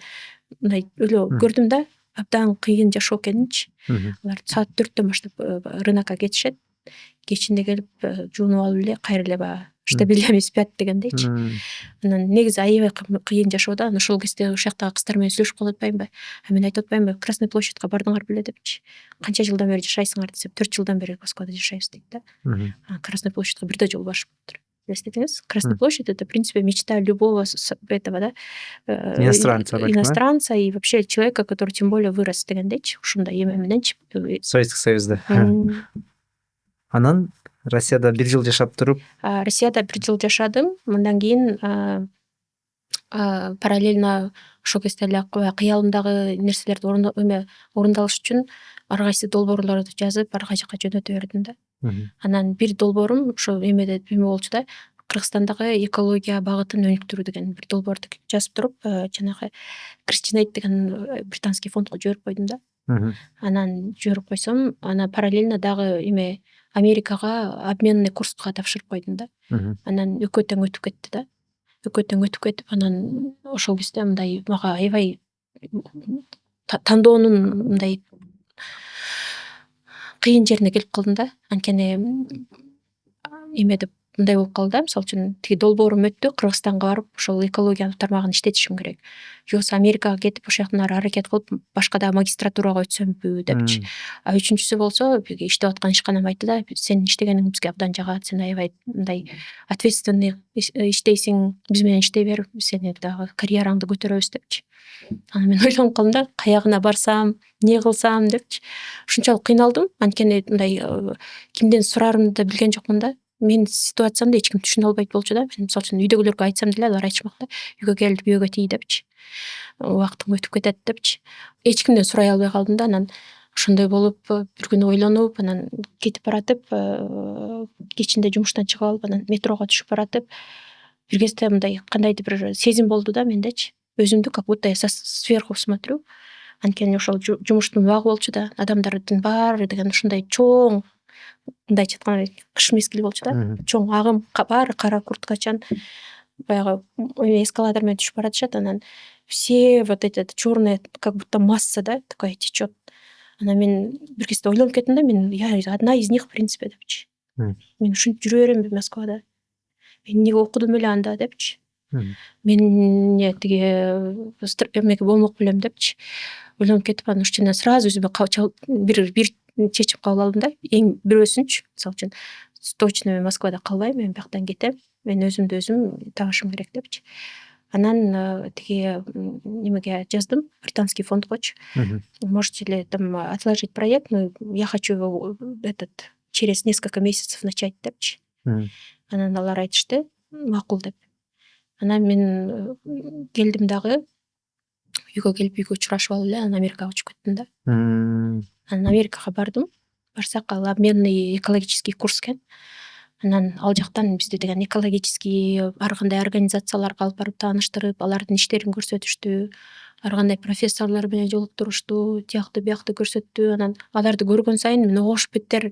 мындай эле көрдүм да, абдан кыйын жашоо экенинчи. Алар саат 4-төн баштап рынокко кетишет. Кечинде келип жуунуп алып эле кайра эле баягы штабелденип спят дегендейчи. Анан негизи аябай кыйын жашоо да. Ошол кезде ошол жактагы кыздар менен сүйлөшүп калып атпаймынбы? Мен айтып атпаймынбы, Красный площадька бардыңар беле депчи. Канча жылдан бери жашайсыңар десем, 4 жылдан бери Москвада жашайбыз дейт да. Красный площадька бир да жолу барышып болуптур. Элестетиңиз, Красный площадь — это в принципе мечта любого этого, да, иностранца и вообще человека, который тем более вырос дегендейчи. Ушундай эме мененчи. Советский Союзда. Анан Россияда бир жыл жашап туруп? Россияда бир жыл жашадым. Мындан кийин параллельно ошол кезде эле кыялымдагы нерселерди орундалыш үчүн ар кайсы долбоорлорду жазып, ар кай жака жөнөтө бердим да. Анан бир долбоорум ошо эме болчу да. Кыргызстандагы экология багытын өнүктүрүү деген бир долбоорду жазып туруп, жанагы Christian Aid деген британский фондго жиберип койдум да. Анан жиберип койсом, ана параллельно дагы эме Америкага обменный курска тапшырып койдум да. Анан экөө тең өтүп кетти да. Экөө тең өтүп кетип, анан ошол кезде мындай мага аябай тандоонун мындай кыйын жерине келип калдым да. Анткени эме деп мындай болуп калды да. Мисалы үчүн тиги долбоорум өттү, Кыргызстанга барып ошол экология тармагын иштетишим керек. Жоксо Америкага кетип ошол жактан аракет кылып башка да магистратурага өтсөмбү депчи. Үчүнчүсү болсо иштеп аткан ишканам айтты да, сен иштегениң бизге абдан жагат, сен аябай мындай ответственный иштейсиң, биз менен иштей бер, сени дагы карьераңды көтөрөбүз депчи. Анан мен ойлонуп калдым да, каягына барсам, эмне кылсам депчи. Ушунчалык кыйналдым, анткени мындай кимден сураарымды да билген жокмун да. Менин ситуациямды эч ким түшүнө албайт болчу да. Мен мисалы үчүн үйдөгүлөргө айтсам деле алар айтышмак да, үйгө кел, бүйөгө тий депчи. Убактың өтүп кетет депчи. Эч кимден сурай албай калдым да. Анан ошондой болуп бир күнү ойлонуп, анан кетип баратып, кечинде жумуштан чыгып алып, анан метрого түшүп баратып, бир кезде мындай кандайдыр бир сезим болду да мендечи. Өзүмдү как будто я сверху смотрю. Анткени ошол жумуштун убагы болчу да. Адамдардын баары деген ушундай чоң, мындайча айтканда кыш мезгили болчу да. Чоң агым, баары кара курткачан баягы эскалатор менен түшүп баратышат. Анан все вот это черное, как будто масса, да, такая течет. Анан мен бир кезде ойлонуп кеттим да, я одна из них в принципе депчи. Мен ушинтип жүрө беремби Москвада? Мен эмнеге окудум эле анда депчи. Мен эмне тиги эмеге болмок белем депчи. Ойлонуп кетип, анан ушунча сразу өзүмө бир чечим кабыл алдым да. Эң бирөөсүнчү, мисалы үчүн точно мен Москвада калбайм, мен бияктан кетем. Мен өзүмдү өзүм табышым керек депчи. Анан тиги немеге жаздым, британский фондгочу. Можете ли там отложить проект, я хочу этот через несколько месяцев начать депчи. Анан алар айтышты макул деп. Анан мен келдим дагы үйгө келип үйгө учурашып алып эле анан Америкага учуп кеттим да. Анан Америкага бардым. Барсак ал обменный экологический курс экен. Анан ал жактан бизди деген экологический ар кандай организацияларга алып барып тааныштырып, алардын иштерин көрсөтүштү. Ар кандай профессорлор менен жолуктурушту, тиякты биякты көрсөттү. Анан аларды көргөн сайын мен ош беттер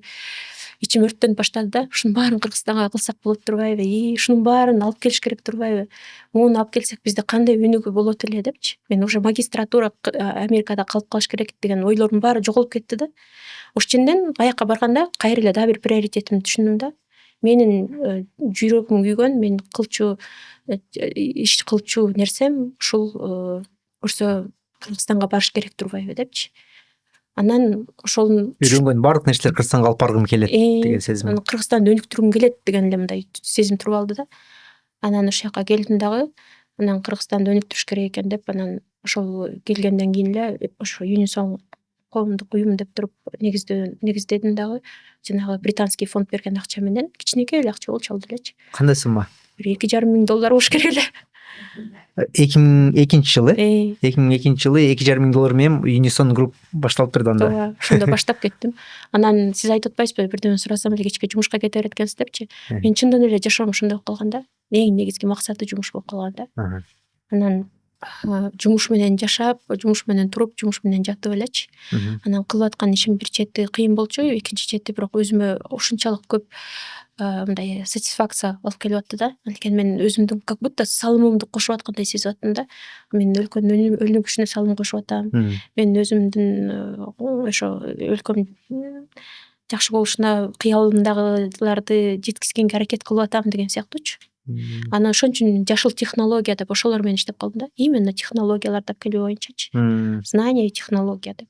ичим өрттөнүп баштады да. Ушунун баарын Кыргызстанга кылсак болот турбайбы? Ушунун баарын алып келиш керек турбайбы? Муну алып келсек бизде кандай өнүгүү болот эле депчи. Мен уже магистратура Америкада калып калыш керек деген ойлордун баары жоголуп кетти да. Ошонден аяка барганда кайра эле дагы бир приоритетимди түшүндүм да. Менин жүрөгүм күйгөн, мен кылчу иш кылчу нерсем ушул урсо Кыргызстанга барыш керек турбайбы депчи. Анан ошол үйрөнгөн баардык нерселер Кыргызстанга алып баргым келет деген сезим. Анан Кыргызстанды өнүктүргүм келет деген эле мындай сезим туруп алды да. Анан ошол жака келдим дагы. Анан Кыргызстанды өнүктүрүш керек экен деп, анан ошол келгенден кийин эле ошо Юнисон коомдук уюм деп туруп негиздедим дагы. Жанагы британский фонд берген акча менен, кичинекей эле акча болчу ал делечи. Кандай сумма? Бир $2,500 болуш керек эле. 2002-жылы 2002-жылы $2,500 менен Unison Group башталып турду анда. Туура, ошондо баштап кеттим. Анан сиз айтып атпайсызбы, бирден сурасам эле кечке жумушка кете берет экенсиз депчи. Мен чындан эле жашоом ошондой болуп калган да. Эң негизги максаты жумуш болуп калган да. Анан жумуш менен жашап, жумуш менен туруп, жумуш менен жатып элечи. Анан кылып аткан ишим бир чети кыйын болчу, экинчи чети бирок өзүмө ушунчалык көп мындай сатисфакция алып келип атты да. Анткени мен өзүмдүн как будто салымымды кошуп аткандай сезип аттым да. Мен өлкөнүн өнүгүшүнө салым кошуп атам. Мен өзүмдүн ошо өлкөм жакшы болушуна кыялымдагыларды жеткизгенге аракет кылып атам деген сыяктуучу. Анан ошон үчүн жашыл технология деп ошолор менен иштеп калдым да. Именно технологияларды алып келүү боюнчачы. Знание и технология деп.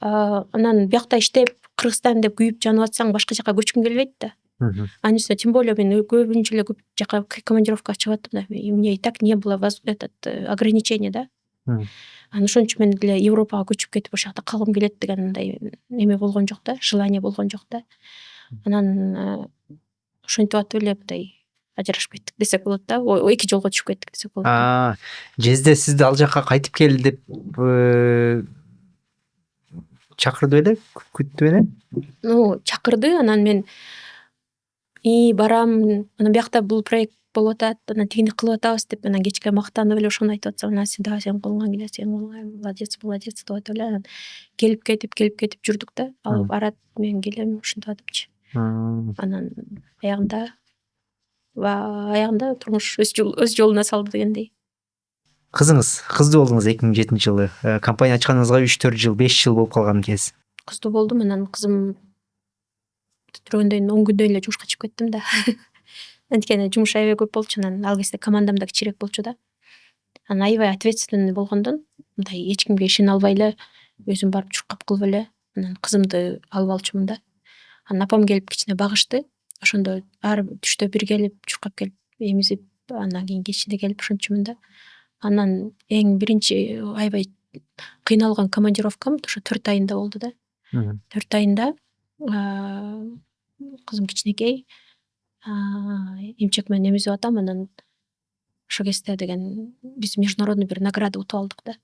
Анан биякта иштеп, Кыргызстан деп күйүп жанып атсаң, башка жака көчкүң келбейт да. Анын үстүнө тем более мен көбүнчө эле көп жака командировкага чыгып аттым да. У меня и так не было ограничения да. Анан ошон үчүн мен деле Европага көчүп кетип ошол жакта калгым келет деген мындай эме болгон жок да, желание болгон жок да. Анан ошентип атып эле мындай ажырашып кеттик десек болот да. Эки жолго түшүп кеттик десек болот. Жезде сизди ал жака кайтып кел деп чакырды беле, күттү беле? Чакырды, анан мен барам, анан биякта бул проект болуп атат, анан тигини кылып атабыз деп, анан кечке мактанып эле ошону айтып атсам, анан сен колуңан келет, сен молодец деп атып эле анан келип кетип жүрдүк да. Ал барат, мен келем, ушинтип атыпчы. Анан аягында турмуш өз жолуна салды дегендей. Кыздуу болдуңуз 2007-жылы. Компания ачканыңызга 3-4 жыл, 5 жыл болуп калган кез. Кыздуу болдум, анан кызым бүтүргөндөн 10 күндөн эле жумушка чыгып кеттим да. Анткени жумуш аябай көп болчу, анан ал кезде командам да кичирээк болчу да. Анан аябай ответственный болгондон, мындай эч кимге ишене албай эле өзүм барып чуркап кылып эле анан кызымды алып алчумун да. Анан апам келип кичине багышты. Ошондо ар түштө бир келип чуркап келип эмизип, андан кийин кечинде келип ушинчумун да. Анан эң биринчи аябай кыйналган командировкам ошо 4 айында болду да. 4 айында кызым кичинекей, эмчек менен эмизип атам, анан ошол кезде деген биз международный бир награда утуп алдык да.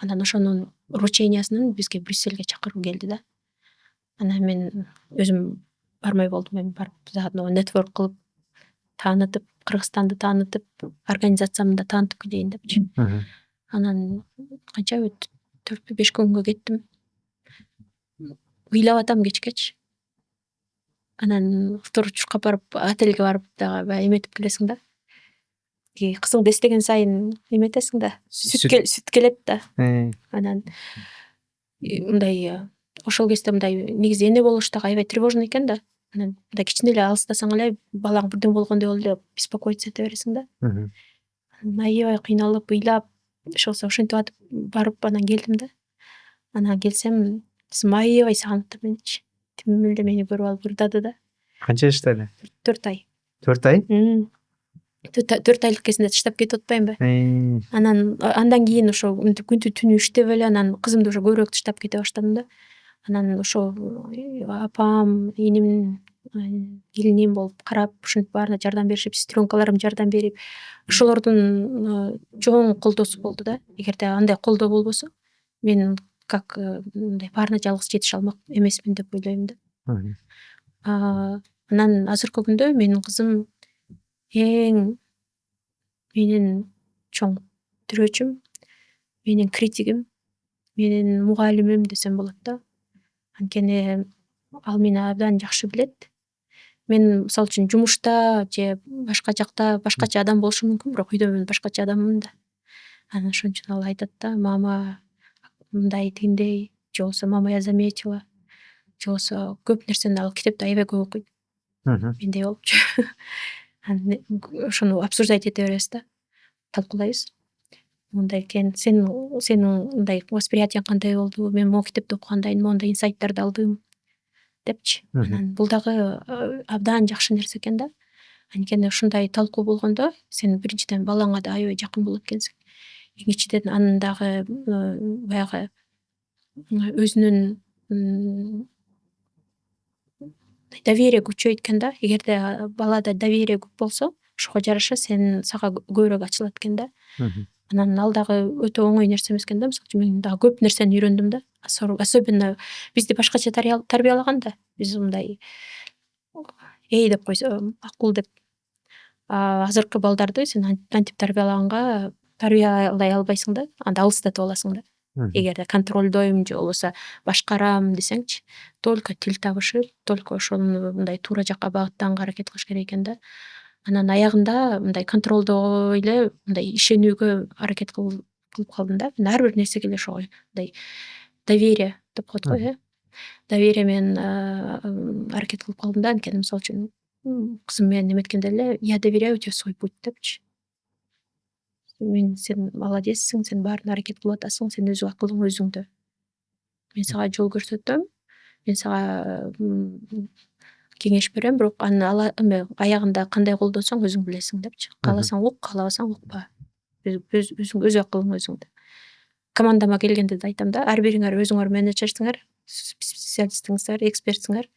Анан ошонун вручениясын бизге Брюссельге чакыруу келди да. Анан мен өзүм бармай болдум, мен барып заодно нетворк кылып, таанытып, Кыргызстанды таанытып, организациямды да таанытып келейин депчи. Анан канча өттү? 4-5 күнгө кеттим. Ыйлап атам кечкечи. Анан второй чуркап барып, отельге барып дагы эметип келесиң да. Кызыңды эстеген сайын эметесиң да. Сүт келет да. Анан мындай ошол кезде мындай негизи эне болуш дагы аябай тревожный экен да. Анан мындай кичине эле алыстасаң эле балаң бирден болгондой болуп эле беспокоиться эте бересиң да. Аябай кыйналып, ыйлап, ошентип атып барып анан келдим да. Анан келсем, кызым аябай сагынып меничи. Тим эле мени көрүп алып ырдады да. Канча жашта эле? 4 ай. 4 ай? 4 айлык кезинде таштап кетип атпаймынбы? Анан андан кийин ошо күндү түнү иштеп эле анан кызымды уже көбүрөөк таштап кете баштадым да. Анан ошо апам, иним, келиним болуп карап, ушинтип баарына жардам беришип, сестренкаларым жардам берип, ошолордун чоң колдоосу болду да. Эгерде андай колдоо болбосо, мен как мындай баарына жалгыз жетише алмак эмесмин деп ойлойм да. Анан азыркы күндө менин кызым эң менин чоң тирөөчүм, менин критигим, менин мугалимим десем болот да. Анткени ал мени абдан жакшы билет. Мен мисалы үчүн жумушта же башка жакта башкача адам болушум мүмкүн, бирок үйдө мен башкача адаммын да. Анан ошон үчүн ал айтат да, мама мындай тигиндей, же болбосо мама я заметила, же болбосо көп нерсени ал китепти аябай көп окуйт. Мендей болупчу. Анан ошону обсуждать эте беребиз да, талкуулайбыз. Мындай экен, сенин мындай восприятияң кандай болду, мен могу китепти окуганда моундай инсайттарды алдым депчи. Анан бул дагы абдан жакшы нерсе экен да. Анткени ушундай талкуу болгондо сен биринчиден балаңа да аябай жакын болот экенсиң. Экинчиден анын дагы баягы өзүнүн доверие күчөйт экен да. Эгерде балада доверие көп болсо, ошого жараша сага көбүрөөк ачылат экен да. Анан ал дагы өтө оңой нерсе эмес экен да. Мисалы үчүн мен дагы көп нерсени үйрөндүм да. Особенно бизди башкача тарбиялаган да. Биз мындай деп койсо акыл деп. Азыркы балдарды сен антип тарбиялай албайсың да. Анда алыстатып аласың да. Эгерде контролдойм же болбосо башкарам десеңчи, только тил табышып, только ошону мындай туура жакка багыттаганга аракет кылыш керек экен да. Анан аягында мындай контролдоо эле мындай ишенүүгө аракет кылып калдым да. Мен ар бир нерсеге эле ошого мындай доверие деп коет го, доверие менен аракет кылып калдым да. Анткени мисалы үчүн кызым менен эметкенде эле я доверяю тебе свой путь депчи. Сен молодецсиң, сен баарына аракет кылып атасың, сен өз акылың өзүңдө. Мен сага жол көрсөтөм, мен сага кеңеш берем, бирок аны аягында кандай колдонсоң өзүң билесиң депчи. Кааласаң ук, каалабасаң укпа. Өз акылың өзүңдө. Командама келгенде да айтам да, ар бириңер өзүңөр менеджерсиңер, специалистиңиздер, экспертсиңер.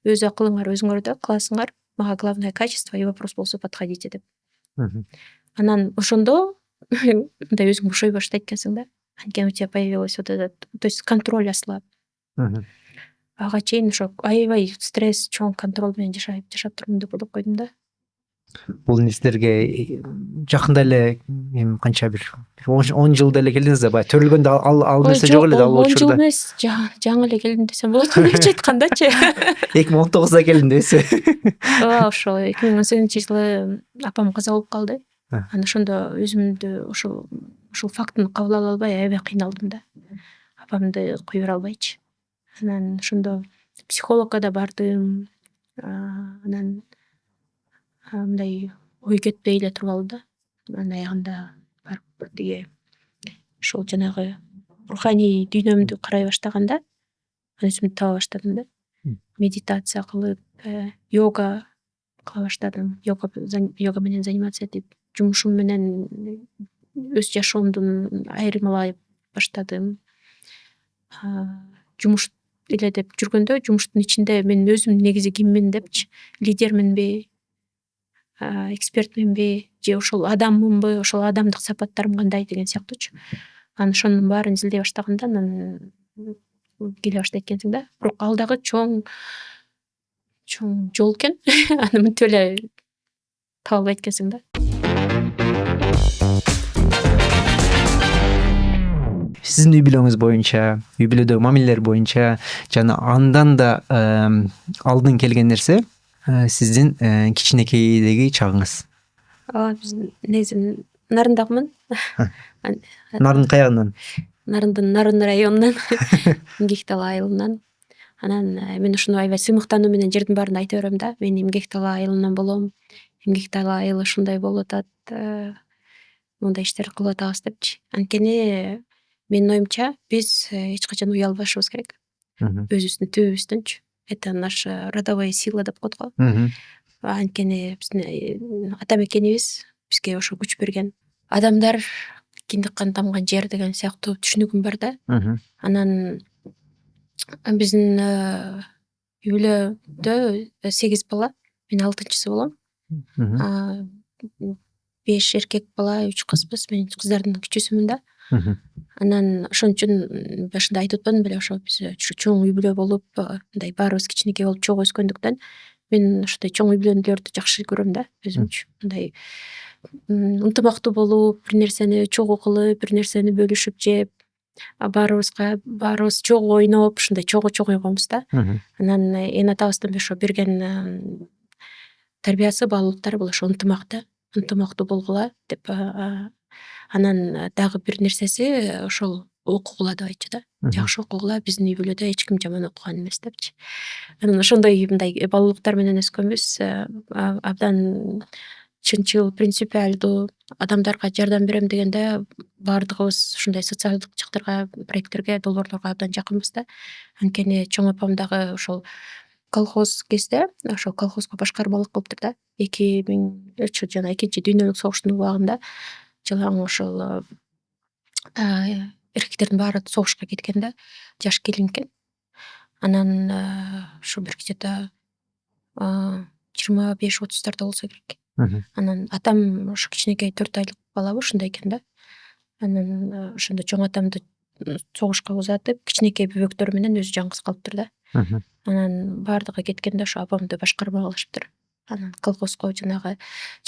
Өз акылыңар өзүңөрдө, кааласаңар, мага главное качество и вопрос болсо подходите деп. Анан ошондо мындай өзүң бошой баштайт экенсиң да. Анткени у тебя появилось вот этот, то есть контроль ослаб. Ага чейин ошо аябай стресс, чоң контроль менен жашап турмун деп ойлоп койдум да. Бул нерселерге жакында эле канча бир 10 жылда эле келдиңиз да, баягы төрөлгөндө ал нерсе жок эле да, ал 10 жыл эмес, жаңы эле келдим десем болот. Мындайча айткандачы. 2019да келдим дейсиз. Ооба, ошо 2018-жылы апам каза болуп калды. Анан ошондо өзүмдү ушул фактыны кабыл ала албай аябай кыйналдым да. Апамды кое бере албайчы. Анан ошондо психологко да бардым. Анан мындай ой кетпей эле туруп алды да. Анан аягында барып тиги ошол жанагы руханий дүйнөмдү карай баштаганда өзүмдү таба баштадым да. Медитация кылып, йога кыла баштадым. Йога менен заниматься этип, жумушум менен өз жашоомдун айырмалай баштадым. Жумуш эле деп жүргөндө жумуштун ичинде мен өзүм негизи киммин депчи, лидерминби, экспертминби, же ошол адаммынбы, ошол адамдык сапаттарым кандай деген сыяктуучу. Анан ошонун баарын изилдей баштаганда анан келе баштайт экенсиң да. Бирок ал дагы чоң жол экен. Аны мынтип эле таба албайт экенсиң да. Сиздин үй бүлөңүз боюнча, үй бүлөдөгү мамилелер боюнча жана андан да алдын келген нерсе сиздин кичинекейдеги чагыңыз. Биз негизи Нарындагымын. Нарын каягынан? Нарындын Нарын районунан, Эмгек дала айылынан. Анан мен ушуну аябай сыймыктануу менен жердин баарына айта берем да. Мен Эмгек дала айылынан болом. Эмгек дала айылы ушундай болуп атат. Мындай иштер кылып атабыз депчи. Анткени менин оюмча биз эч качан уялбашыбыз керек. Өзүбүздүн түбүбүздөнчү. Это наша родовая сила деп коет го. Анткени биздин ата мекенибиз бизге ошо күч берген. Адамдар киндик кан тамган жер деген сыяктуу түшүнүгүм бар да. Анан биздин үй бүлөдө 8 бала, мен 6-чысы болом. 5 эркек бала, 3 кызбыз. Мен кыздардын кичүүсүмүн да. Анан ошон үчүн башында айтып атпадым беле, ошо биз чоң үй бүлө болуп, мындай баарыбыз кичинекей болуп чогуу өскөндүктөн мен ошондой чоң үй бүлөлөрдү жакшы көрөм да өзүмчү. Мындай ынтымактуу болуп, бир нерсени чогуу кылып, бир нерсени бөлүшүп жеп, баарыбыз чогуу ойноп, ушундай чогуу уйгонбуз да. Анан эне атабыздын ошо берген тарбиясы, баалуулуктары бул ошо ынтымак да. Ынтымактуу болгула деп. Анан дагы бир нерсеси ошол окугула деп айтчу да. Жакшы окугула, биздин үй бүлөдө эч ким жаман окуган эмес депчи. Анан ошондой мындай баалуулуктар менен өскөнбүз. Абдан чынчыл, принципиалдуу, адамдарга жардам берем дегенде баардыгыбыз ушундай социалдык жактарга, проекттерге, долбоорлорго абдан жакынбыз да. Анткени чоң апам дагы ошол колхоз кезде, ошол колхозго башкармалык кылыптыр да. 2000 жана экинчи дүйнөлүк согуштун убагында жалаң ошол эркектердин баары согушка кеткен да. Жаш келин экен. Анан ошо бир где-то 25-30 болсо керек. Анан атам ошо кичинекей 4 айлык балабы ушундай экен да. Анан ошондо чоң атамды согушка узатып, кичинекей бөбөктөрү менен өзү жалгыз калыптыр да. Анан баардыгы кеткенде ошо апамды башкармак алышыптыр. Анан колхозго жанагы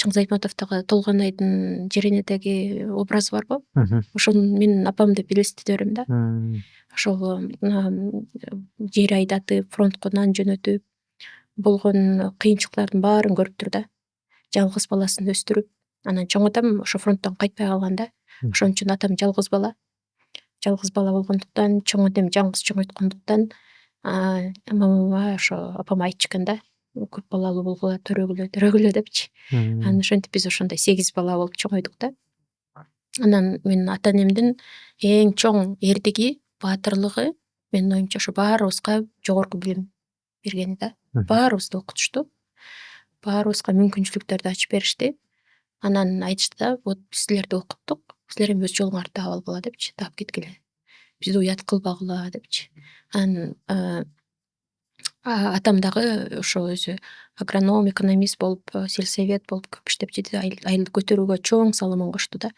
Чыңгыз Айтматовдогу Толгонайдын Жеренедеги образы барбы? Ошону мен апам деп элестете берем да. Ошол жер айдатып, фронтко нан жөнөтүп, болгон кыйынчылыктардын баарын көрүптүр да. Жалгыз баласын өстүрүп, анан чоң атам ошо фронттон кайтпай калган да. Ошон үчүн атам жалгыз бала болгондуктан, чоң эне жалгыз чоңойткондуктан мамама ошо апам айтчу экен да. Көп балалуу болгула, төрөгүлө депчи. Анан ошентип биз ошондой 8 бала болуп чоңойдук да. Анан менин ата энемдин эң чоң эрдиги, баатырлыгы менин оюмча ошо баарыбызга жогорку билим бергени да. Баарыбызды окутушту. Баарыбызга мүмкүнчүлүктөрдү ачып беришти. Анан айтышты да, вот биз силерди окуттук, силер эми өз жолуңарды таап алгыла депчи, таап кеткиле. Бизди уят кылбагыла депчи. Анан атам дагы ошо өзү агроном, экономист болуп, сельсовет болуп көп иштеп жетти. Айылды көтөрүүгө чоң салымын кошту да.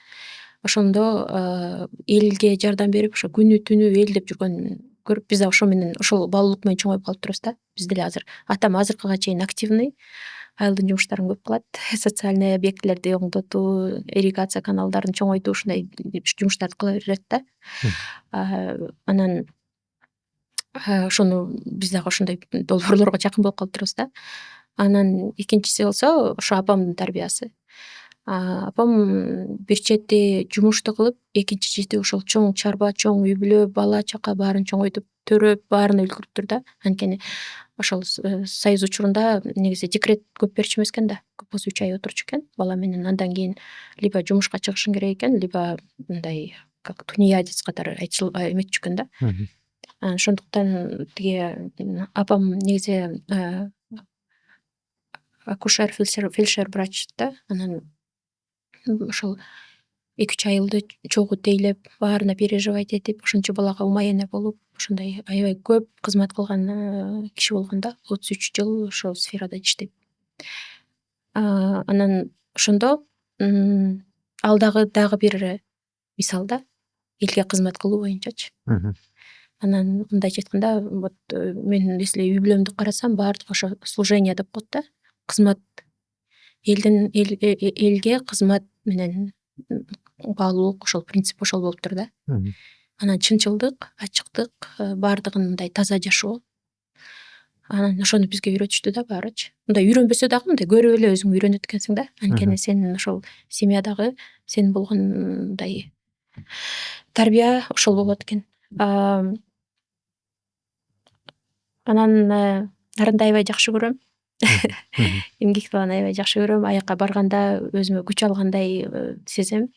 Ошондо элге жардам берип, ошо күнү түнү эл деп жүргөнүн көрүп, биз ошо менен, ошол баалуулук менен чоңоюп калыптырбыз да. Биз деле азыр атам азыркыга чейин активный, айылдын жумуштарын көп кылат. Социальный объектилерди оңдотуу, ирригация каналдарын чоңойтуу, ушундай жумуштарды кыла берет да. Анан ошону биз дагы ошондой долбоорлорго жакын болуп калыптырбыз да. Анан экинчиси болсо ошо апамдын тарбиясы. Апам бир чети жумушту кылып, экинчи чети ошол чоң чарба, чоң үй бүлө, бала чака баарын чоңойтуп, төрөп, баарына үлгүрүптүр да. Анткени ошол союз учурунда негизи декрет көп берчү эмес экен да. Көп болсо 3 ай отурчу экен бала менен. Андан кийин либо жумушка чыгышың керек экен, либо мындай как тунеядец катары эметчү экен да. Ошондуктан тиги апам негизи акушер, фельдшер врач да. Анан ошол 2-3 айылды чогуу тейлеп, баарына переживать этип, ошончо балага умай эне болуп, ошондой аябай көп кызмат кылган киши болгон да. 33 жыл ошол сферада иштеп. Анан ошондо ал дагы бир мисал да, элге кызмат кылуу боюнчачы. Анан мындайча айтканда, вот мен если үй бүлөмдү карасам, баардыгы ошо служение деп коет да. Кызмат, элге кызмат менен баалуулук, ошол принцип ошол болуптур да. Анан чынчылдык, ачыктык, баардыгын мындай таза жашоо. Анан ошону бизге үйрөтүштү да баарычы. Мындай үйрөнбөсө дагы мындай көрүп эле өзүң үйрөнөт экенсиң да. Анткени сен ошол семьядагы сен болгон мындай тарбия ошол болот экен. Анан нарынды аябай жакшы көрөм. Эмгек баланы аябай жакшы көрөм. Аяка барганда өзүмө күч алгандай сезем.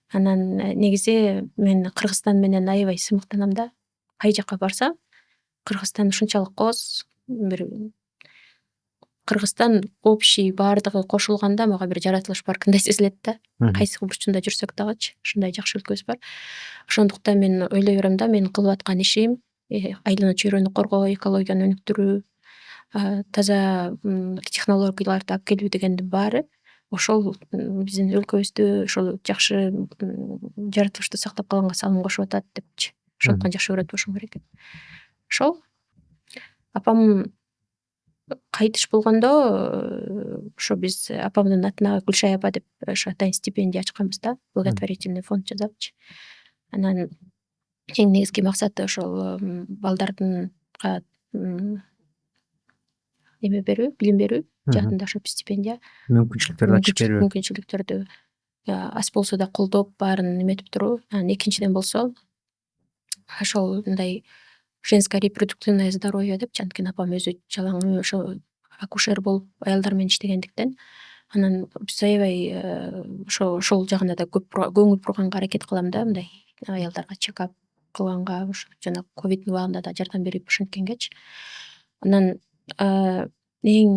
Анан негизи мен Кыргызстан менен аябай сыймыктанам да. Кай жака барсам, Кыргызстан ушунчалык кооз, бир Кыргызстан общий баардыгы кошулганда мага бир жаратылыш паркындай сезилет да. Кайсы бурчунда жүрсөк дагычы ушундай жакшы өлкөбүз бар. Ошондуктан мен ойлой берем да, менин кылып аткан ишим айлануу чөйрөнү коргоо, экологияны өнүктүрүү, таза технологияларды алып келүү дегендин баары ошол биздин өлкөбүздү ошол жакшы жаратылышты сактап калганга салым кошуп атат депчи. Ошондуктан жакшы көрөт болушум керек. Ошол апам кайтыш болгондо ошо биз апамдын атына Гүлшай апа деп ошо атайын стипендия ачканбыз да, благотворительный фонд жасапчы. Анан эң негизги максаты ошол балдардынга эме берүү, билим берүү жаатында ошо стипендия, мүмкүнчүлүктөрдү ачып берүү. мүмкүнчүлүктөрдү аз болсо да колдоп баарын эметип туруу. Анан экинчиден болсо ошол мындай женское репродуктивное здоровье депчи, анткени апам өзү жалаң ошо акушер болуп аялдар менен иштегендиктен анан биз аябай ошол жагына да көп көңүл бурганга аракет кылам да, мындай аялдарга чекап кылганга, ошо жана ковиддин убагында да жардам берип ошенткенгечи. Анан эң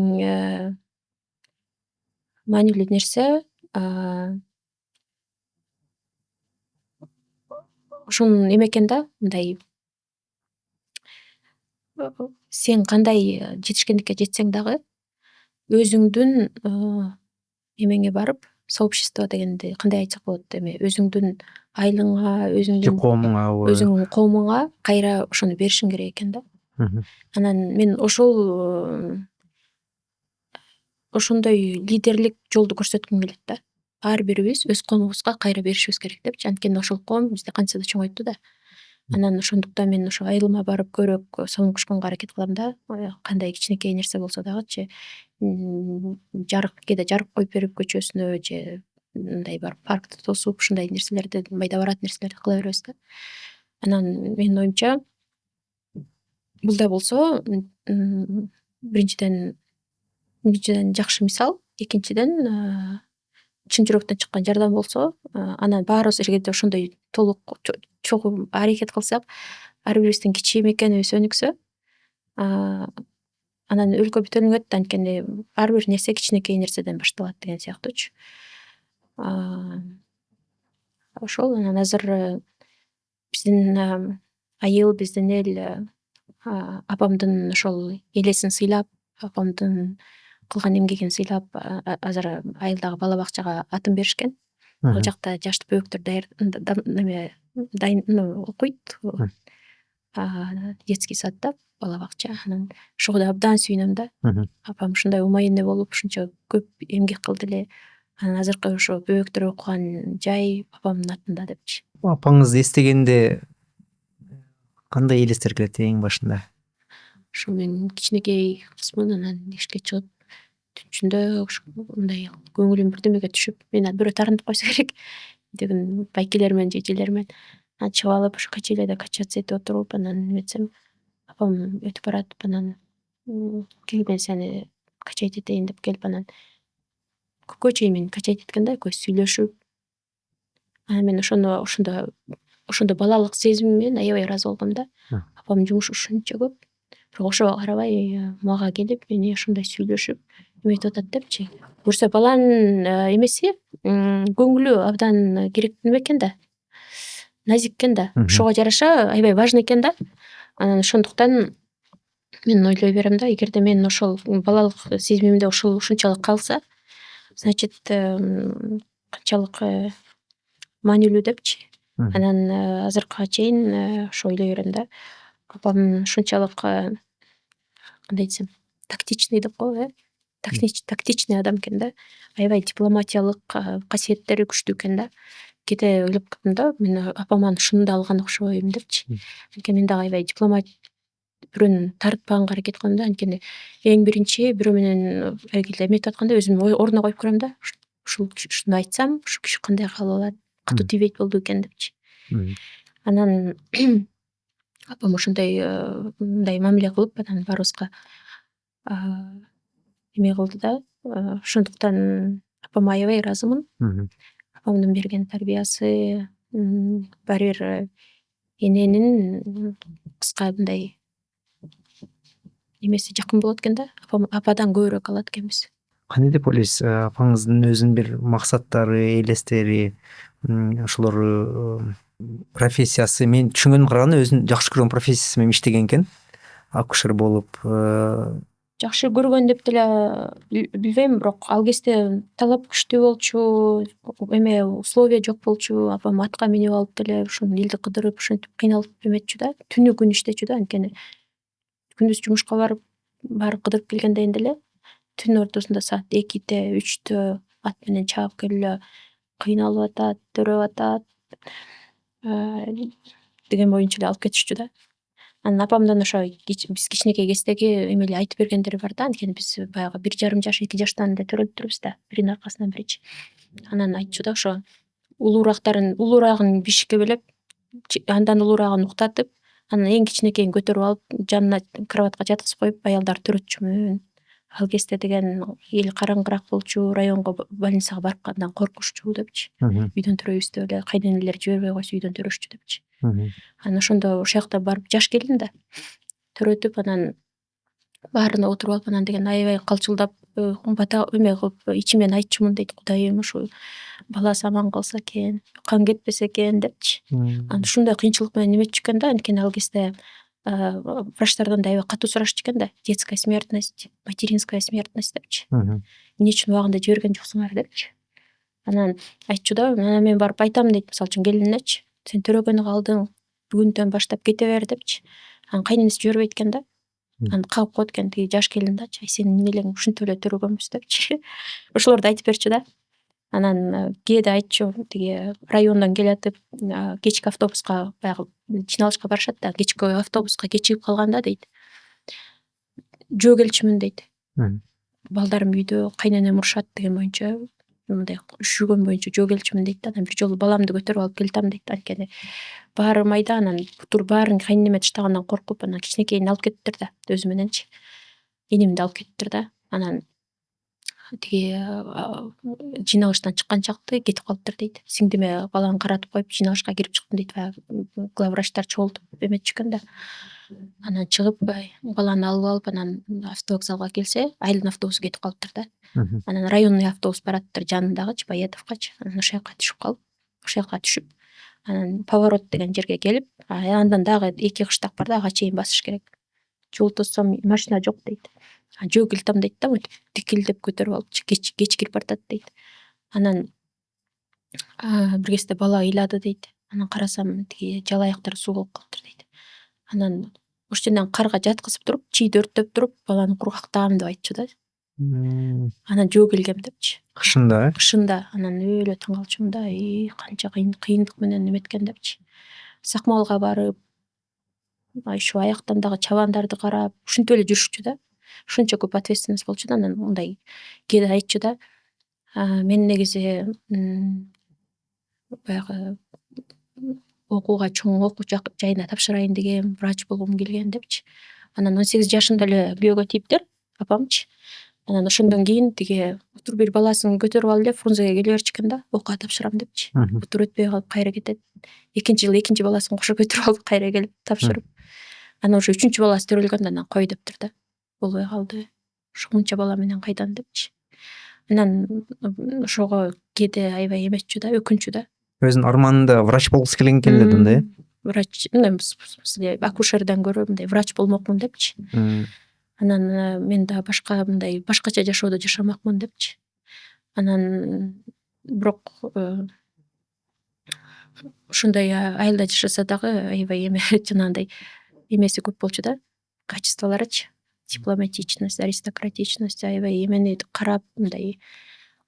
маанилүү нерсе ушунун эме экен да, мындай сен кандай жетишкендикке жетсең дагы өзүңдүн эмеңе барып, сообщество дегенди кандай айтсак болот, эме өзүңдүн айылыңа, Же коомуңа, өзүңдүн коомуңа кайра ошону беришиң керек экен да. Анан мен ошондой лидерлик жолду көрсөткүм келет да. Ар бирибиз өз коомубузга кайра беришибиз керек депчи, анткени ошол коом бизди канча да чоңойтты да. Анан ошондуктан мен ошо айылыма барып көбүрөөк салым кошконго аракет кылам да. Кандай кичинекей нерсе болсо дагычы, кээде жарык коюп берип көчөсүнө, же мындай барып паркты тосуп ушундай нерселерди, майда барат нерселерди кыла беребиз да. Анан менин оюмча бул да болсо биринчиден жакшы мисал, экинчиден чын жүрөктөн чыккан жардам болсо, анан баарыбыз эгерде ошондой толук чогуу аракет кылсак, ар бирибиздин кичи мекенибиз өнүксө, анан өлкө бүт өнүгөт да, анткени ар бир нерсе кичинекей нерседен башталат деген сыяктуучу. Ошол анан азыр биздин айыл, биздин эл апамдын ошол элесин сыйлап, апамдын кылган эмгегин сыйлап, азыр айылдагы бала бакчага атын беришкен. Ал жакта жаш бөбөктөр окуйт, детский садда, бала бакча. Анан ошого да абдан сүйүнөм да. Апам ушундай умайыны болуп, ушунча көп эмгек кылды эле. Анан азыркы ошо бөбөктөр окуган жай апамдын атында депчи. Апаңызды эстегенде кандай элестер келет эң башында? Ошо мен кичинекей кызмын, анан эшикке чыгып түнчүндө мындай көңүлүм бирдемеге түшүп, мени бирөө тартып койсо керек деген байкелер менен, эжелер менен чыгып алып, ошо качеледе качаться этип отуруп, анан эметсем, апам өтүп баратып, анан кел мен сени качать этейин деп келип, анан көпкө чейин мени качать эткен да, экөөбүз сүйлөшүп. Анан мен ошондо балалык сезимим менен аябай ыраазы болдум да. Апамдын жумушу ушунча көп, бирок ошого карабай мага келип, мени ошондой сүйлөшүп эметип атат депчи. Буюрса баланын эмеси, көңүлү абдан керектүү неме экен да, назик экен да. Ошого жараша аябай важный экен да. Анан ошондуктан мен ойлой берем да, эгерде мен ошол балалык сезимимде ушунчалык калса, значит канчалык маанилүү депчи. Анан азыркыга чейин ошо ойлой берем да, апам ушунчалык кандай десем, тактичный деп коебу, тактичный адам экен да, аябай дипломатиялык касиеттери күчтүү экен да. Кээде ойлоп калдым да, мен апаман ушуну да алган окшойм депчи. Анткени мен дагы аябай дипломат, бирөөнү тартпаганга аракет кылам да, анткени эң биринчи бирөө менен эметип атканда өзүмдүн ордуна коюп көрөм да, ушуну айтсам, ушул киши кандай кабыл алат, катуу тийбейт болду экен депчи. Анан апам ошондой мындай мамиле кылып, анан баарыбызга эме кылды да. Ошондуктан апама аябай ыраазымын. Апамдын берген тарбиясы, баары бир эненин кыска мындай эмеси жакын болот экен да. Ападан көбүрөөк алат экенбиз. Кандай деп ойлойсуз? Апаңыздын өзүнүн бир максаттары, элестери, ошолору профессиясы мен түшүнгөнүм караганда өзүнүн жакшы көргөн профессиясы менен иштеген экен. Акушер болуп. Жакшы көргөн деп деле билбейм, бирок ал кезде талап күчтүү болчу, эме условия жок болчу. Апам атка минип алып деле ушул элди кыдырып ушинтип кыйналып эметчү да, түнү күн иштечү да, анткени күндүз жумушка барып кыдырып келгенден деле түн ортосунда саат 2-де 3-тө ат менен чаап келип эле кыйналып атат, төрөп атат деген боюнча эле алып кетишчү да. Анан апамдын ошо биз кичинекей кездеги эме эле айтып бергендери бар да, анткени биз баягы 1,5 жаш 2 жаштан эле төрөлүп турбуз да, биринин аркасынан биричи. Анан айтчу да, ошо улуурагын бишикке белеп, андан улуурагын уктатып, анан эң кичинекейин көтөрүп алып жанына кроватка жаткызып коюп аялдарды төрөтчүмүн. Ал кезде деген эл караңгыраак болчу, районго больницага баргандан коркушчу депчи. Үйдөн төрөйбүз деп эле кайненелер жибербей койсо үйдөн төрөшчү депчи. Анан ошондо ошол жакта барып жаш келдим да, төрөтүп анан баарына отуруп алып анан деген аябай калчылдап бата эме кылып ичимен айтчумун дейт, Кудайым ушу баласы аман калса экен, кан кетпесе экен депчи. Анан ушундай кыйынчылык менен эметчү экен да, анткени ал кезде врачтардан да аябай катуу сурашчу экен да, детская смертность, материнская смертность депчи. Эмне үчүн убагында жиберген жоксуңар депчи. Анан айтчу да, анан мен барып айтам дейт, мисалы үчүн келининачы, сен төрөгөнү калдың, бүгүндөн баштап кете бер депчи. Анан кайненеси жибербейт экен да. Анан кагып коет экен тиги жаш келиндачы, ай сенин эмне элең ушинтип эле төрөгөнбүз депчи. Ошолорду айтып берчү да. Анан кээде айтчу, тиги райондон келатып, кечки автобуска баягы жиналышка барышат да, кечки автобуска кечигип калганда дейт, жөө келчүмүн дейт. Балдарым үйдө, кайненем урушат деген боюнча мындай üşүгөн боюнча жөө келчүмүн дейт да. Анан бир жолу баламды көтөрүп алып келатам дейт, анткени баары майда, анан бутур баарын кайненеме таштагандан коркуп, анан кичинекейин алып кетиптир да, өзү мененчи. Энимди алып кетиптир да. Анан тиги жиналыштан чыккан чакты кетип калыптыр дейт. Сиңдиме баланы каратып коюп жиналышка кирип чыктым дейт, баягы главврачтар чогултуп эметчү экен да. Анан чыгып баланы алып алып, анан автовокзалга келсе, айылдын автобусу кетип калыптыр да. Анан районный автобус бараттыр жанындагычы, Боедовкачы. Анан ошол жака түшүп калып, ошол жака түшүп, анан поворот деген жерге келип, андан дагы 2 кыштак бар да, ага чейин басыш керек. Жол тоссом машина жок дейт. Жөө келтем дейт да, мынтип тикилдеп көтөрүп алып кеч кирип баратат дейт. Анан бир кезде бала ыйлады дейт. Анан карасам тиги жала аяктары суу болуп калыптыр дейт. Анан ошол жерден карга жаткызып туруп, чийди өрттөп туруп, баланы кургактагам деп айтчу да. Анан жөө келгем депчи. Кышында? Кышында. Анан өлө таң калчумун да, канча кыйындык менен эметкен депчи. Сакмалга барып, ушу аяктан дагы чабандарды карап, ушинтип эле жүрүшчү да. Ушунча көп ответственность болчу да. Анан мындай кээде айтчу да, мен негизи баягы окууга чоң окуу жайына тапшырайын дегем, врач болгум келген депчи. Анан 18 жашында эле бүйөгө тийиптир апамчы. Анан ошондон кийин тиги бутур бир баласын көтөрүп алып эле Фрунзеге келе берчү экен да, окууга тапшырам депчи. Бутур өтпөй калып кайра кетет. Экинчи жылы экинчи баласын кошо көтөрүп алып кайра келип тапшырып. Анан уже 3-чү баласы төрөлгөндө анан кой дептир да. Болбой калды. Ушу мынча бала менен кайдан депчи. Анан ошого кээде аябай эметчү да, өкүнчү да. Өзүнүн арманында врач болгусу келген экен эле да, э? Врач, мындай акушерден көрө мындай врач болмокмун депчи. Анан мен да башка мындай башкача жашоодо жашамакмын депчи. Анан бирок ушундай айылда жашаса дагы аябай эме жанагындай эмеси көп болчу да, качестволоручу. Дипломатичность, аристократичность, аябай эмени карап мындай.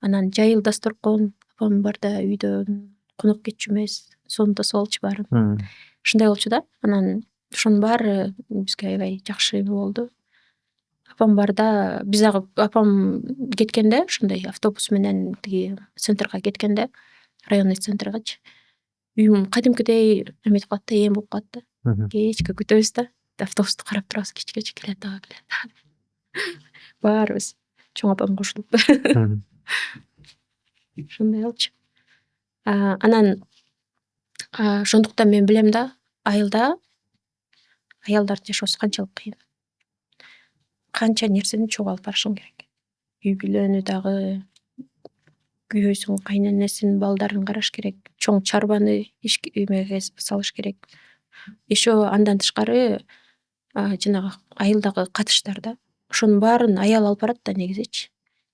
Анан жайыл дасторкон, апам барда үйдөн конок кетчү эмес, сонун тосуп алчу баарын. Ушундай болчу да. Анан ошонун баары бизге аябай жакшы эме болду. Апам барда биз дагы апам кеткенде ошондой автобус менен тиги центрга кеткенде, районный центргачы, үйүм кадимкидей эметип калат да, ээн болуп калат да. Кечке күтөбүз да, автобусту карап турабыз, кечкече келат дагы. Баарыбыз чоң апам кошулуп. Ошондой болчу. Анан ошондуктан мен билем да, айылда аялдардын жашоосу канчалык кыйын. Канча нерсени чогуу алып барышың керек. Үй бүлөнү дагы, күйөөсүн, кайненесин, балдарын караш керек, чоң чарбаны эмеге салыш керек. Еще андан тышкары жанагы айылдагы катыштар да. Ошонун баарын аял алып барат да негизичи.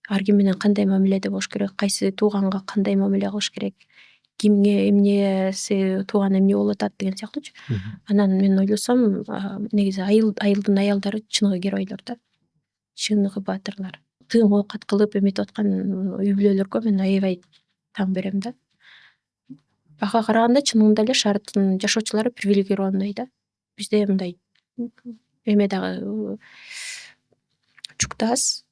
Ар ким менен кандай мамиледе болуш керек, кайсы тууганга кандай мамиле кылыш керек, кимге эмнеси тууган эмне болуп атат деген сыяктуучу. Анан мен ойлосом, негизи айылдын аялдары чыныгы геройлор да. Чыныгы баатырлар. Тыйын оокат кылып эметип аткан үй бүлөлөргө мен аябай таң берем да. Ага караганда чынында эле шаардын жашоочулары привилегированный да. Бизде мындай эме дагы чукта аз.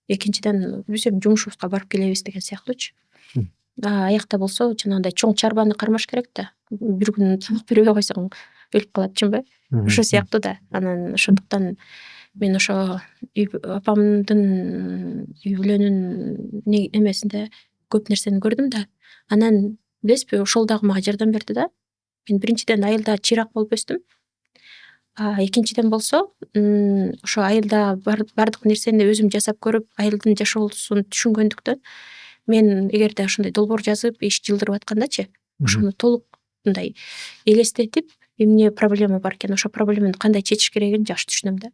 Экинчиден биз эми жумушубузга барып келебиз деген сыяктуучу. Аякта болсо жанагындай чоң чарбаны кармаш керек да. Бир күн тамак бербей койсоң өлүп калат чынбы? Ошо сыяктуу да. Анан ошондуктан мен ошо апамдын үй бүлөнүн эмесинде көп нерсени көрдүм да. Анан билесизби, ошол дагы мага жардам берди да. Мен биринчиден айылда чыйрак болуп өстүм. Экинчиден болсо, ошо айылда бардык нерсени өзүм жасап көрүп, айылдын жашоосун түшүнгөндүктөн мен эгерде ошондой долбоор жазып, иш жылдырып аткандачы, ошону толук мындай элестетип, эмне проблема бар экен, ошо проблеманы кандай чечиш керегин жакшы түшүнөм да.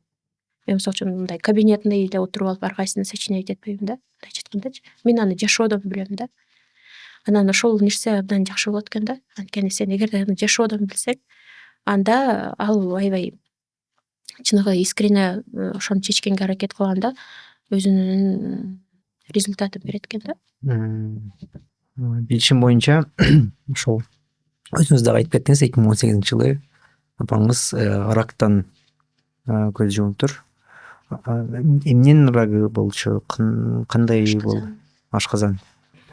Мен мисалы үчүн мындай кабинетинде эле отуруп алып ар кайсысын сочинять этпейм да. Мындайча айткандачы, мен аны жашоодон билем да. Анан ошол нерсе абдан жакшы болот экен да. Анткени сен эгерде аны жашоодон билсең, анда ал аябай чыныгы искренне ошону чечкенге аракет кылганда өзүнүн результатын берет экен да. Билишим боюнча ошол өзүңүз дагы айтып кеттиңиз, 2018-жылы апаңыз рактан көз жумуптур. Эмненин рагы болчу? Кандай болду? Ашказан.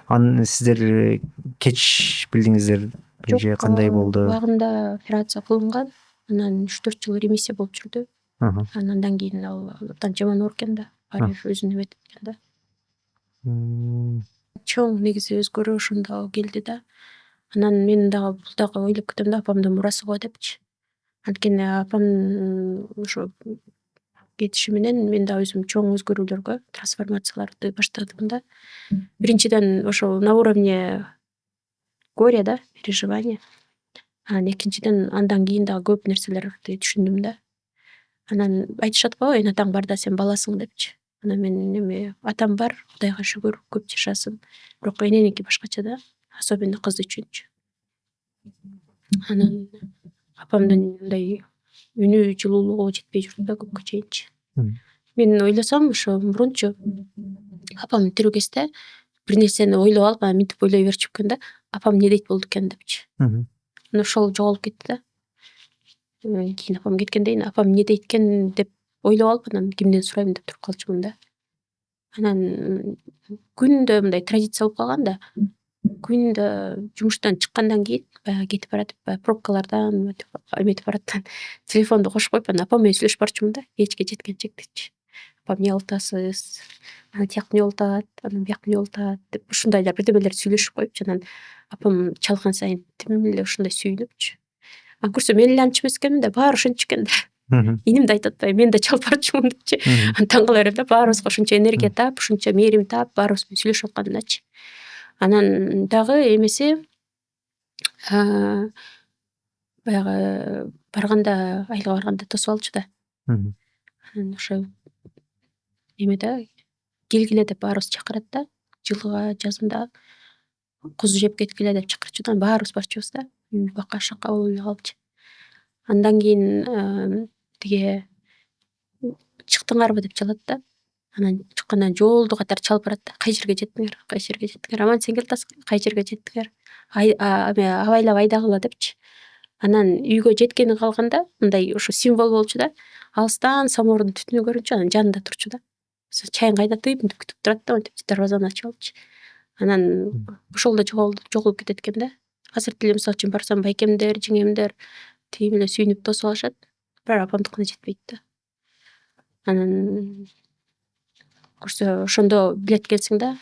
Аны сиздер кеч билдиңиздер же кандай болду? Убагында операция кылынган, анан 3-4 жыл ремиссия болуп жүрдү. Андан кийин ал абдан жаман оорукен да, баары бир өзүн эметип кеткен да. Чоң негизи өзгөрүү ошондо келди да. Анан мен дагы бул дагы ойлоп кетем да, апамдын мурасы го депчи. Анткени апам ошо кетиши менен мен да өзүм чоң өзгөрүүлөргө, трансформацияларды баштадым да. Биринчиден ошол на уровне горя да, переживания. Анан экинчиден андан кийин дагы көп нерселерди түшүндүм да. Анан айтышат го, эн атаң бар да сен баласың депчи. Анан мен эме атам бар, Кудайга шүгүр, көп жашасын. Бирок эненики башкача да, особенно кыз үчүнчү. Анан апамдын мындай үнү жылуулугу жетпей жүрдү да көпкө чейинчи. Мен ойлосом, ошо мурунчу апам тирүү кезде бир нерсени ойлоп алып, анан мынтип ойлой берчү экен да, апам эмне дейт болду экен депчи. Анан ошол жоголуп кетти да. Кийин апам кеткенден кийин апам эмне дейт экен деп ойлоп алып, анан кимден сурайм деп туруп калчумун да. Анан күндө мындай традиция болуп калган да. Күндө жумуштан чыккандан кийин баягы кетип баратып, баягы пробкалардан эметип бараттан телефонду кошуп коюп, анан апам менен сүйлөшүп барчумун да, кечке жеткенчекчи. Апам эмне кылып атасыз? Анан тияк эмне болуп атат? Анан бияк эмне болуп атат? Деп ушундайлар бирдемелерди сүйлөшүп коюпчу. Анан апам чалган сайын тим эле ушундай сүйүнүпчү. Анан көрсө мен эле анча эмес экенмин да, баары ошентчү экен да. Иним да айтып атпайбы, мен да чалып барчумун депчи. Анан таң кала берем да, баарыбызга ушунча энергия таап, ушунча мээрим таап, баарыбыз менен сүйлөшүп атканыначы. Анан дагы эмеси баягы барганда, айылга барганда тосуп алчу да. Анан ошо эмеде келгиле деп баарыбызды чакырат да. Жылга, жазында куз жеп кеткиле деп чакырчу да. Баарыбыз барчубуз да. Үй бака шака болуп эле калчу. Андан кийин тиги чыктыңарбы деп чалат да. Анан чыккандан жолду катар чалып барат да. Кай жерге жеттиңер? Кай жерге жеттиңер? Аман сен келип атасың? Кай жерге жеттиңер? Абайлап айдагыла депчи. Анан үйгө жеткени калганда мындай ошо символ болчу да. Алыстан самоордун түтүнү көрүнчү, анан жанында турчу да. Чайын кайнатып, мынтип күтүп турат да, мынтип дарбазаны ачып алчу. Анан ошол да жоголуп кетет экен да. Азыр деле мисалы үчүн барсам, байкемдер, жеңемдер тиги эле сүйүнүп тосуп алышат. Бирок апамдыкына жетпейт да. Анан көрсө ошондо билет экенсиң да.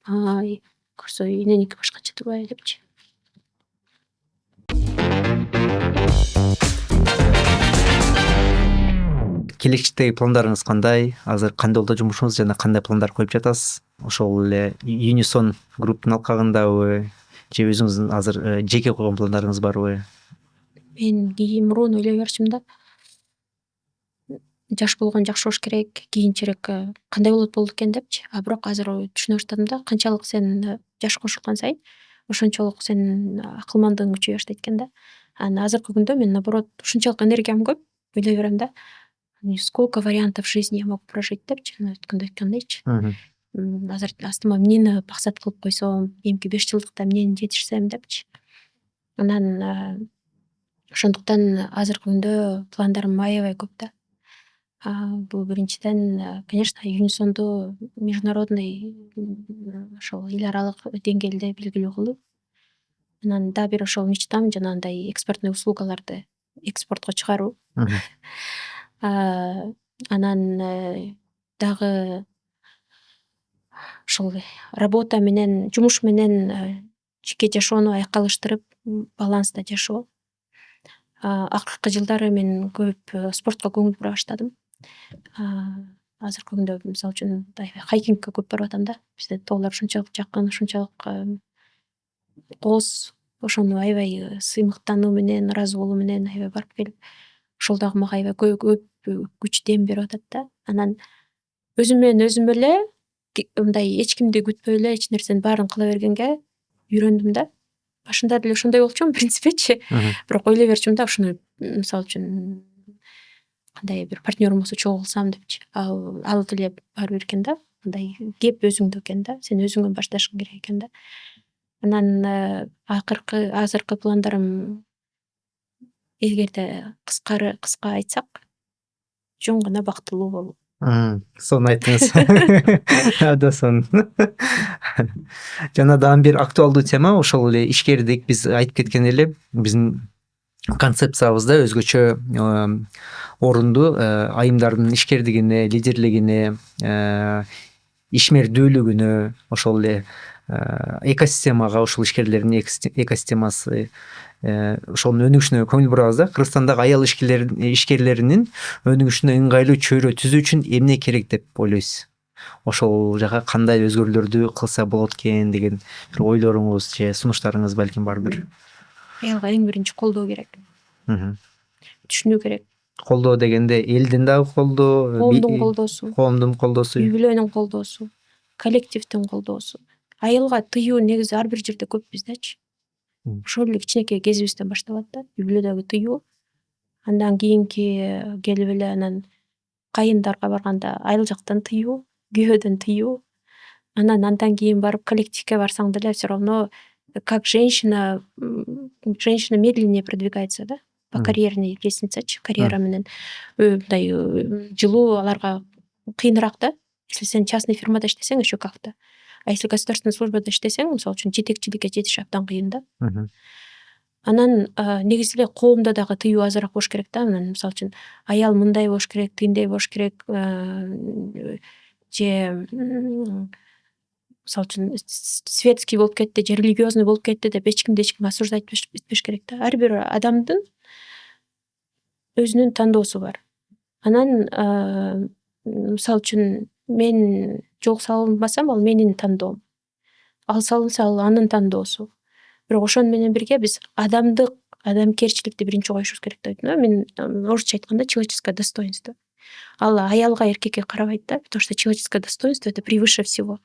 Ай, көрсө эненики башкача турбайбы депчи. Келечектеги пландарыңыз кандай? Азыр кандай болду жумушуңуз жана кандай пландар коюп жатасыз? ошол эле Unison групптун алкагындабы же өзүңүздүн азыр жеке койгон пландарыңыз барбы? Мен кийин мурун ойлой берчүмүн да, жаш болгон жакшы болуш керек, кийинчерээк кандай болот экен депчи. А бирок азыр түшүнө баштадым да, канчалык сен жаш кошулган сайын ошончолук сенин акылмандыгың күчөйө баштайт экен да. Анан азыркы күндө мен наоборот ушунчалык энергиям көп, ойлой берем да, сколько вариантов жизни я могу прожить депчи, өткөндө айткандайчы. Азыр астыма эмнени максат кылып койсом, кийинки 5 жылдыкта эмнени жетишсем депчи. Анан ошондуктан азыркы күндө пландарым аябай көп да. Бул биринчиден, конечно, Юнисонду международный ошол эл аралык деңгээлде белгилүү кылуу. Анан дагы бир ошол мечтам жанагындай экспортный услугаларды экспортко чыгаруу. Анан дагы ошол работа менен, жумуш менен жеке жашоону айкалыштырып, баланста жашоо. Акыркы жылдары мен көп спортко көңүл бура баштадым. Азыркы күндө мисалы үчүн хайкингке көп барып атам да. Бизде тоолор ушунчалык жакын, ушунчалык кооз. Ошону аябай сыймыктануу менен, ыраазы болуу менен аябай барып келип, ошол дагы мага аябай көп күч дем берип атат да. Анан өзүм менен өзүм эле мындай эч кимди күтпөй эле эч нерсенин баарын кыла бергенге үйрөндүм да. Башында деле ошондой болчумун принципечи. Бирок ойлой берчүмүн да, ушуну мисалы үчүн кандай бир партнерим болсо чогуу кылсам депчи. Ал деле барбыр экен да. Мындай кеп өзүңдө экен да. Сен өзүңөн башташың керек экен да. Анан азыркы пландарым, эгерде кыска айтсак, жөн гана бактылуу болуу. Сону айттыңыз. Абдан сонун. Жана дагы бир актуалдуу тема ошол эле ишкердик. Биз айтып кеткен эле биздин концепциябызда өзгөчө орунду айымдардын ишкердигине, лидерлигине, ишмердүүлүгүнө, ошол эле экосистемага, ошол ишкерлердин экосистемасы, ошонун өнүгүшүнө көңүл бурабыз да. Кыргызстандагы аял ишкерлеринин өнүгүшүнө ыңгайлуу чөйрө түзүү үчүн эмне керек деп ойлойсуз? Ошол жака кандай өзгөрүүлөрдү кылса болот экен деген бир ойлоруңуз же сунуштарыңыз балким бардыр. Аялга эң биринчи колдоо керек. Түшүнүү керек. Колдоо дегенде элдин дагы колдоо, коомдун колдоосу, үй бүлөнүн колдоосу, коллективдин колдоосу. Айылга тыюу негизи ар бир жерде көп биздечи. Ошол эле кичинекей кезибизден башталат да. Үй бүлөдөгү тыюу. Андан кийинки келип эле анан кайындарга барганда айыл жактан тыюу, күйөөдөн тыюу. Андан кийин барып коллективге барсаң деле всё равно как женщина медленнее продвигается, да, по карьерной лестницечи, карьера менен мындай жылуу аларга кыйыныраак да. Если сен частный фирмада иштесең, еще как-то. А если государственный службада иштесең, мисалы үчүн жетекчиликке жетиш абдан кыйын да. Анан негизи эле коомдо дагы тыюу азыраак болуш керек да. Анан мисалы үчүн аял мындай болуш керек, тигиндей болуш керек, же мисалы үчүн светский болуп кетти, же религиозный болуп кетти деп эч кимди осуждать этпеш керек да. Ар бир адамдын өзүнүн тандоосу бар. Анан мисалы үчүн мен жол салынбасам, ал менин тандоом. Ал салынса, ал анын тандоосу. Бирок ошону менен бирге биз адамкерчиликти биринчи коюшубуз керек деп ойлойм. Мен орусча айтканда человеческое достоинство. Ал аялга, эркекке карабайт да, потому что человеческое достоинство — это превыше всего.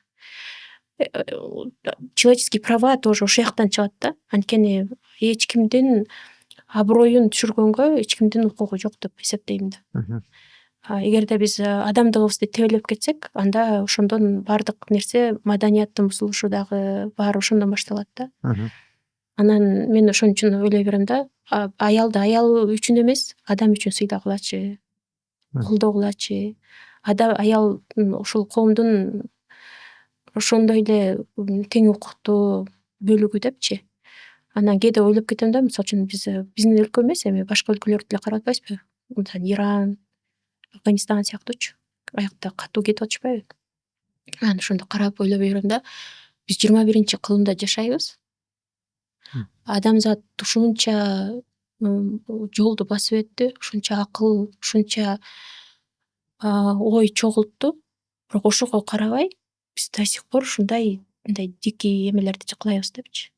Человеческие права тоже ошол жактан чыгат да. Анткени эч кимдин аброюн түшүргөнгө эч кимдин укугу жок деп эсептейм да. Эгерде биз адамдыгыбызды тебелеп кетсек, анда ошондон баардык нерсе, маданияттын бузулушу дагы баары ошондон башталат да. Анан мен ошон үчүн ойлой берем да, аялды аял үчүн эмес, адам үчүн сыйлагылачы, колдогулачы. Аял ушул коомдун ошондой эле тең укуктуу бөлүгү депчи. Анан кээде ойлоп кетем да, мисалы үчүн биздин өлкө эмес, эми башка өлкөлөрдү деле карап атпайбызбы? Мисалы Иран, Афганистан сыяктуучу аякта катуу кетип атышпайбы? Анан ошондо карап ойлоп жүрөм да, биз 21-кылымда жашайбыз. Адамзат ушунча жолду басып өттү, ушунча акыл, ушунча ой чогултту. Бирок ошого карабай биз до сих пор ушундай мындай дикий эмелерди кылабыз депчи.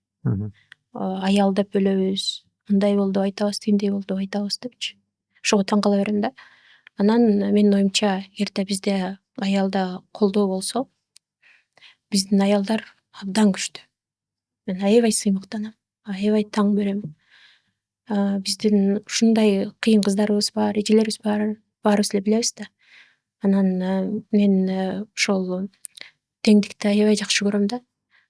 Аялдап бөлөбүз, мындай болду айтабыз, тигиндей болду айтабыз депчи. Ошого таң кала берем да. Анан менин оюмча, эгерде бизде аялда колдоо болсо, биздин аялдар абдан күчтүү. Мен аябай сыймыктанам, аябай таң берем. Биздин ушундай кыйын кыздарыбыз бар, эжелерибиз бар, баарыбыз эле билебиз да. Анан мен ошол теңдикти аябай жакшы көрөм да.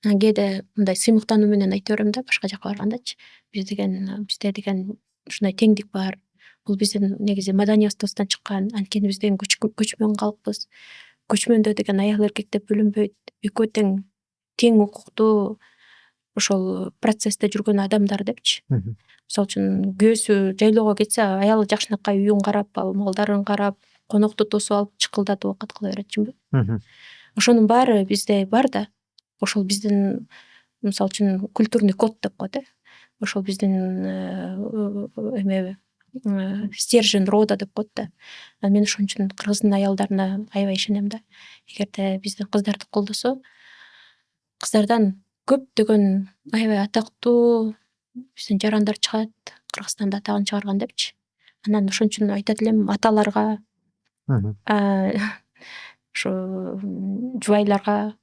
Анан кээде мындай сыймыктануу менен айта берем да, башка жака баргандачы. Бизде деген ушундай теңдик бар. Бул биздин негизи маданиятыбыздан чыккан, анткени биз деген көчмөн калкпыз. Көчмөндө деген аял эркек деп бөлүнбөйт. Экөө тең укуктуу ошол процессте жүргөн адамдар депчи. Мисалы үчүн күйөөсү жайлоого кетсе, аялы жакшынакай үйүн карап, малдарын карап, конокту тосуп алып чыкылдатып оокат кыла берет чүнбү? Ошонун баары бизде бар да. Ошол биздин мисалы үчүн культурный код деп коет. Ошол биздин стержень рода деп коет да. Мен ошон үчүн кыргыздын аялдарына аябай ишенем да. Эгерде биздин кыздарды колдосо, кыздардан көптөгөн аябай атактуу биздин жарандар чыгат, Кыргызстанда атагын чыгарган депчи. Анан ошон үчүн айтат элем аталарга, ошо жубайларга,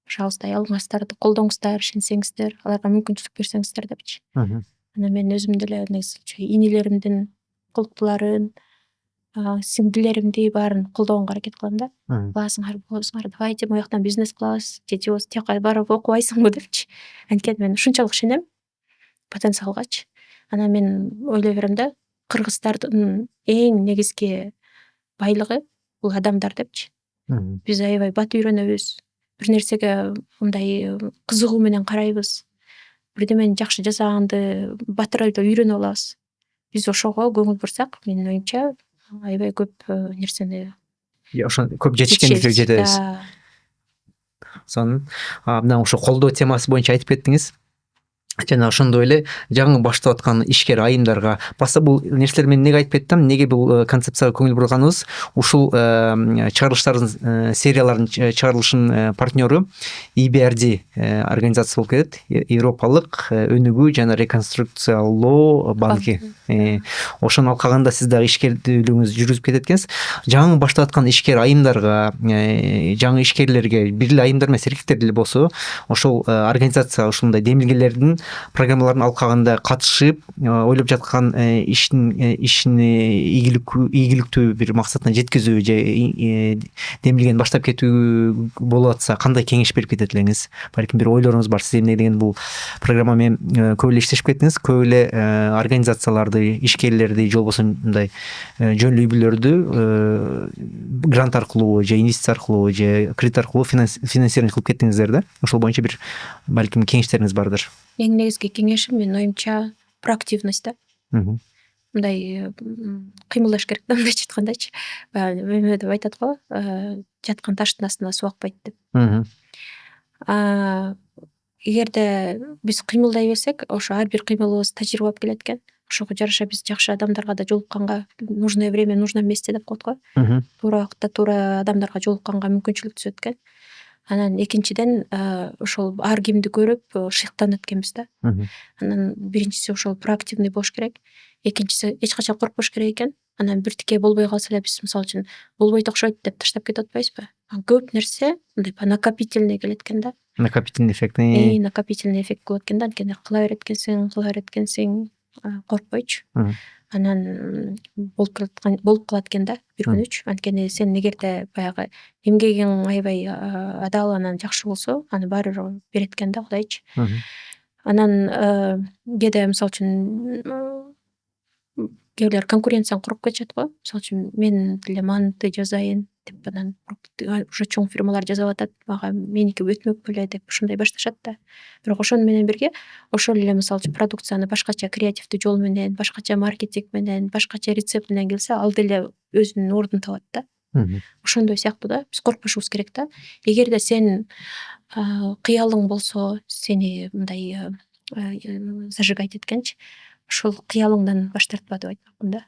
пожалуйста, аялыңыздарды колдоңуздар, ишенсеңиздер, аларга мүмкүнчүлүк берсеңиздер депчи. Анан мен өзүм деле негизи инилеримдин кылыктууларын, сиңдилеримди баарын колдогонго аракет кылам да. Кыласыңар, болосуңар, давайте могу жактан бизнес кылабыз, же болбосо тияка барып окубайсыңбы депчи. Анткени мен ушунчалык ишенем потенциалгачы. Анан мен ойлой берем да, кыргыздардын эң негизги байлыгы бул адамдар депчи. Биз аябай бат үйрөнөбүз, бир нерсеге мындай кызыгуу менен карайбыз, бирдемени жакшы жасаганды батырой үйрөнүп алабыз. Биз ошого көңүл бурсак, менин оюмча, аябай көп нерсени ошо көп жетишкендикке жетебиз. Сонун мына ошо колдоо темасы боюнча айтып кеттиңиз. Жана ошондой эле жаңы баштап аткан ишкер айымдарга баса бул нерселер мен эмнеге айтып кеттим, эмнеге бул концепцияга көңүл бурганыбыз, ушул чыгарылыштардын сериялардын чыгарылышынын партнеру EBRD организациясы болуп кетет, Европалык өнүгүү жана реконструкциялоо банки. Ошонун алкагында сиз дагы ишкердүүлүгүңүздү жүргүзүп кетет экенсиз. Жаңы баштап аткан ишкер айымдарга, жаңы ишкерлерге, бир эле айымдар эмес, эркектер деле болсо, ошол организация ушундай демилгелердин программалардын алкагында катышып, ойлоп жаткан ишини ийгиликтүү бир максатына жеткизүү же демилгени баштап кетүү болуп атса, кандай кеңеш берип кетет элеңиз? Балким бир ойлоруңуз бар. Сиз эмне деген бул программа менен көп эле иштешип кеттиңиз, көп эле организацияларды, ишкерлерди, же болбосо мындай жөнлүү үй бүлөлөрдү грант аркылуу же инвестиция аркылуу же кредит аркылуу финансирование кылып кеттиңиздер да. Ошол боюнча бир балким кеңештериңиз бардыр. Эң негизги кеңешим, менин оюмча, проактивность да. Мындай кыймылдаш керек да, мындайча айткандачы. Эме деп айтат го, жаткан таштын астына суу акпайт деп. Эгерде биз кыймылдай берсек, ошо ар бир кыймылыбыз тажрыйба алып келет экен. Ошого жараша биз жакшы адамдарга да жолукканга, нужное время, нужном месте деп коет го. Туура убакытта туура адамдарга жолукканга мүмкүнчүлүк түзөт экен. Анан экинчиден, ошол ар кимди көрүп шыктанат экенбиз да. Анан биринчиси ошол проактивный болуш керек. Экинчиси эч качан коркпош керек экен. Анан биртике болбой калса эле биз мисалы үчүн болбойт окшойт деп таштап кетип атпайбызбы? Көп нерсе мындай накопительный келет экен да. Накопительный эффект. Накопительный эффект болот экен да. Анткени кыла берет экенсиң, коркпойчу. Анан болуп калат экен да бир күнүч. Анткени сен эгерде баягы эмгегиң аябай адал, анан жакшы болсо, аны баары бир берет экен да Кудайчы. Анан кээде мисалы үчүн кээ бирлер конкуренциядан коруп кетишет го. Мисалы үчүн мен деле манты жасайын деп, анан уже чоң фирмалар жасап атат, мага меники өтмөк беле деп ушундай башташат да. Бирок ошону менен бирге ошол эле мисалы үчүн продукцияны башкача креативдүү жол менен, башкача маркетинг менен, башкача рецепт менен келсе, ал деле өзүнүн ордун табат да. Ошондой сыяктуу да, биз коркпошубуз керек да. Эгерде сен кыялың болсо, сени мындай зажигать эткенчи, ошол кыялыңдан баш тартпа деп айтмакмын да.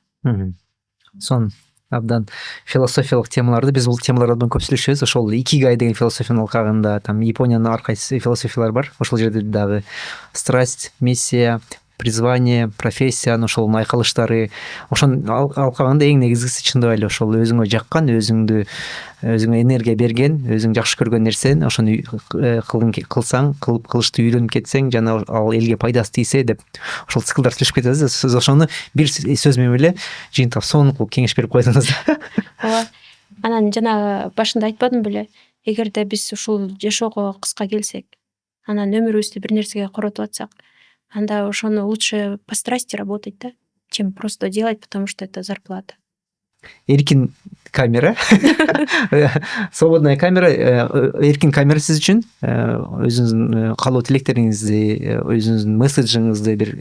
Сонун. Абдан философиялык темаларды биз бул темалардан көп сүйлөшөбүз. Ошол икигай деген философиянын алкагында там Япониянын ар кайсы философиялар бар. Ошол жерде дагы страсть, миссия, призвание, профессиянын ошол найкалыштары, ошонун алкагында эң негизгиси чындап эле ошол өзүңө жаккан, өзүңө энергия берген, өзүң жакшы көргөн нерсени ошону кылсаң, кылышты үйрөнүп кетсең, жана ал элге пайдасы тийсе деп ошол циклдар түшүп кетебиз. Сиз ошону бир сөз менен эле жыйынтыктап сонун кылып кеңеш берип койдуңуз. Ооба. Анан жана башында айтпадым беле, эгерде биз ушул жашоого кыска келсек, анан өмүрүбүздү бир нерсеге коротуп атсак, анда ошону лучше по страсти работать, да, чем просто делать, потому что это зарплата. Эркин камера, свободная камера, эркин камера сиз үчүн өзүңүздүн каалоо тилектериңизди, өзүңүздүн месседжиңизди, бир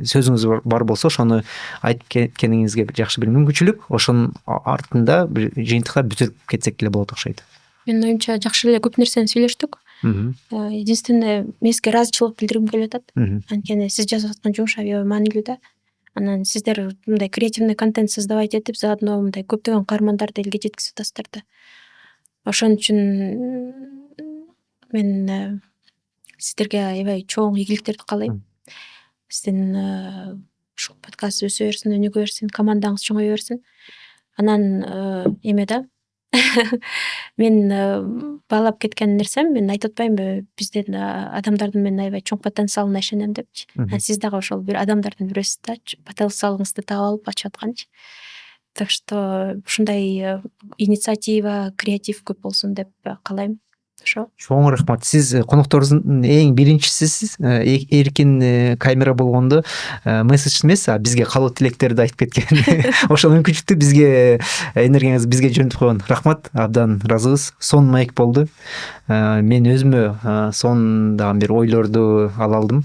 сөзүңүз бар болсо ошону айтып кеткениңизге бир жакшы бир мүмкүнчүлүк, ошонун артында бир жыйынтыкта бүтүрүп кетсек деле болот окшойт. Менин оюмча жакшы эле көп нерсени сүйлөштүк. Единственное, мен сизге ыраазычылык билдиргим келип атат. Анткени сиз жазып аткан жумуш аябай маанилүү да. Анан сиздер мындай креативный контент создавать этип, заодно мындай көптөгөн каармандарды элге жеткизип атасыздар да. Ошон үчүн мен сиздерге аябай чоң ийгиликтерди каалайм. Сиздин ушул подкаст өсө берсин, өнүгө берсин, командаңыз чоңое берсин. Анан эме да, мен баалап кеткен нерсем, мен айтып атпаймынбы, биздин адамдардын мен аябай чоң потенциалына ишенем депчи. Сиз дагы ошол бир адамдардын бирөөсүз да, потенциалыңызды таап алып ачып атканчы. Так что ушундай инициатива, креатив көп болсун деп каалайм. Ошо. Чоң рахмат. Сиз конокторубуздун эң биринчисисиз. Эркин камера болгондо месседж эмес, а бизге каалоо тилектерди айтып кеткен. Ошол мүмкүнчүлүктү бизге энергияңызды бизге жөнөтүп койгон. Рахмат, абдан ыраазыбыз. Сонун маек болду. Мен өзүмө сонун дагы бир ойлорду ала алдым.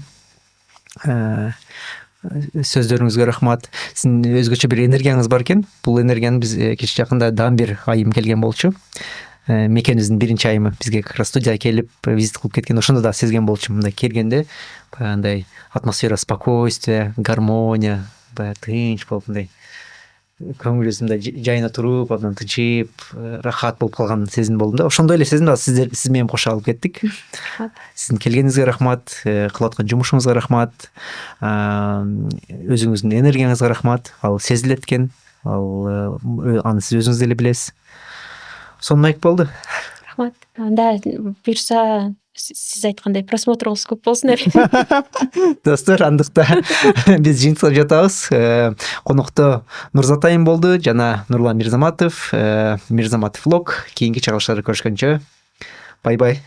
Сөздөрүңүзгө рахмат. Сиздин өзгөчө бир энергияңыз бар экен. Бул энергияны биз кеч жакында дагы бир айым келген болчу. Мекенибиздин биринчи айымы бизге как раз студияга келип визит кылып кеткен. Ошондо да сезген болчумун, мындай келгенде баягындай атмосфера спокойствия, гармония, баягы тынч болуп, мындай көңүлүбүз мындай жайына туруп, абдан тынчып, рахат болуп калган сезим болдум да. Ошондой эле сезим да сиз менен кошо алып кеттик. Сиздин келгениңизге рахмат, кылып аткан жумушуңузга рахмат, өзүңүздүн энергияңызга рахмат. Ал сезилет экен. Аны сиз өзүңүз деле билесиз. Сонун маек болду. Рахмат. Анда буюрса сиз айткандай просмотруңуз көп болсун. Достор, андыкта биз жыйынтыкка жатабыз. Конокто Нурзатайым болду жана Нурлан Мирзаматов, Мирзаматов влог. Кийинки чыгарылыштарда көрүшкөнчө. Бай-бай.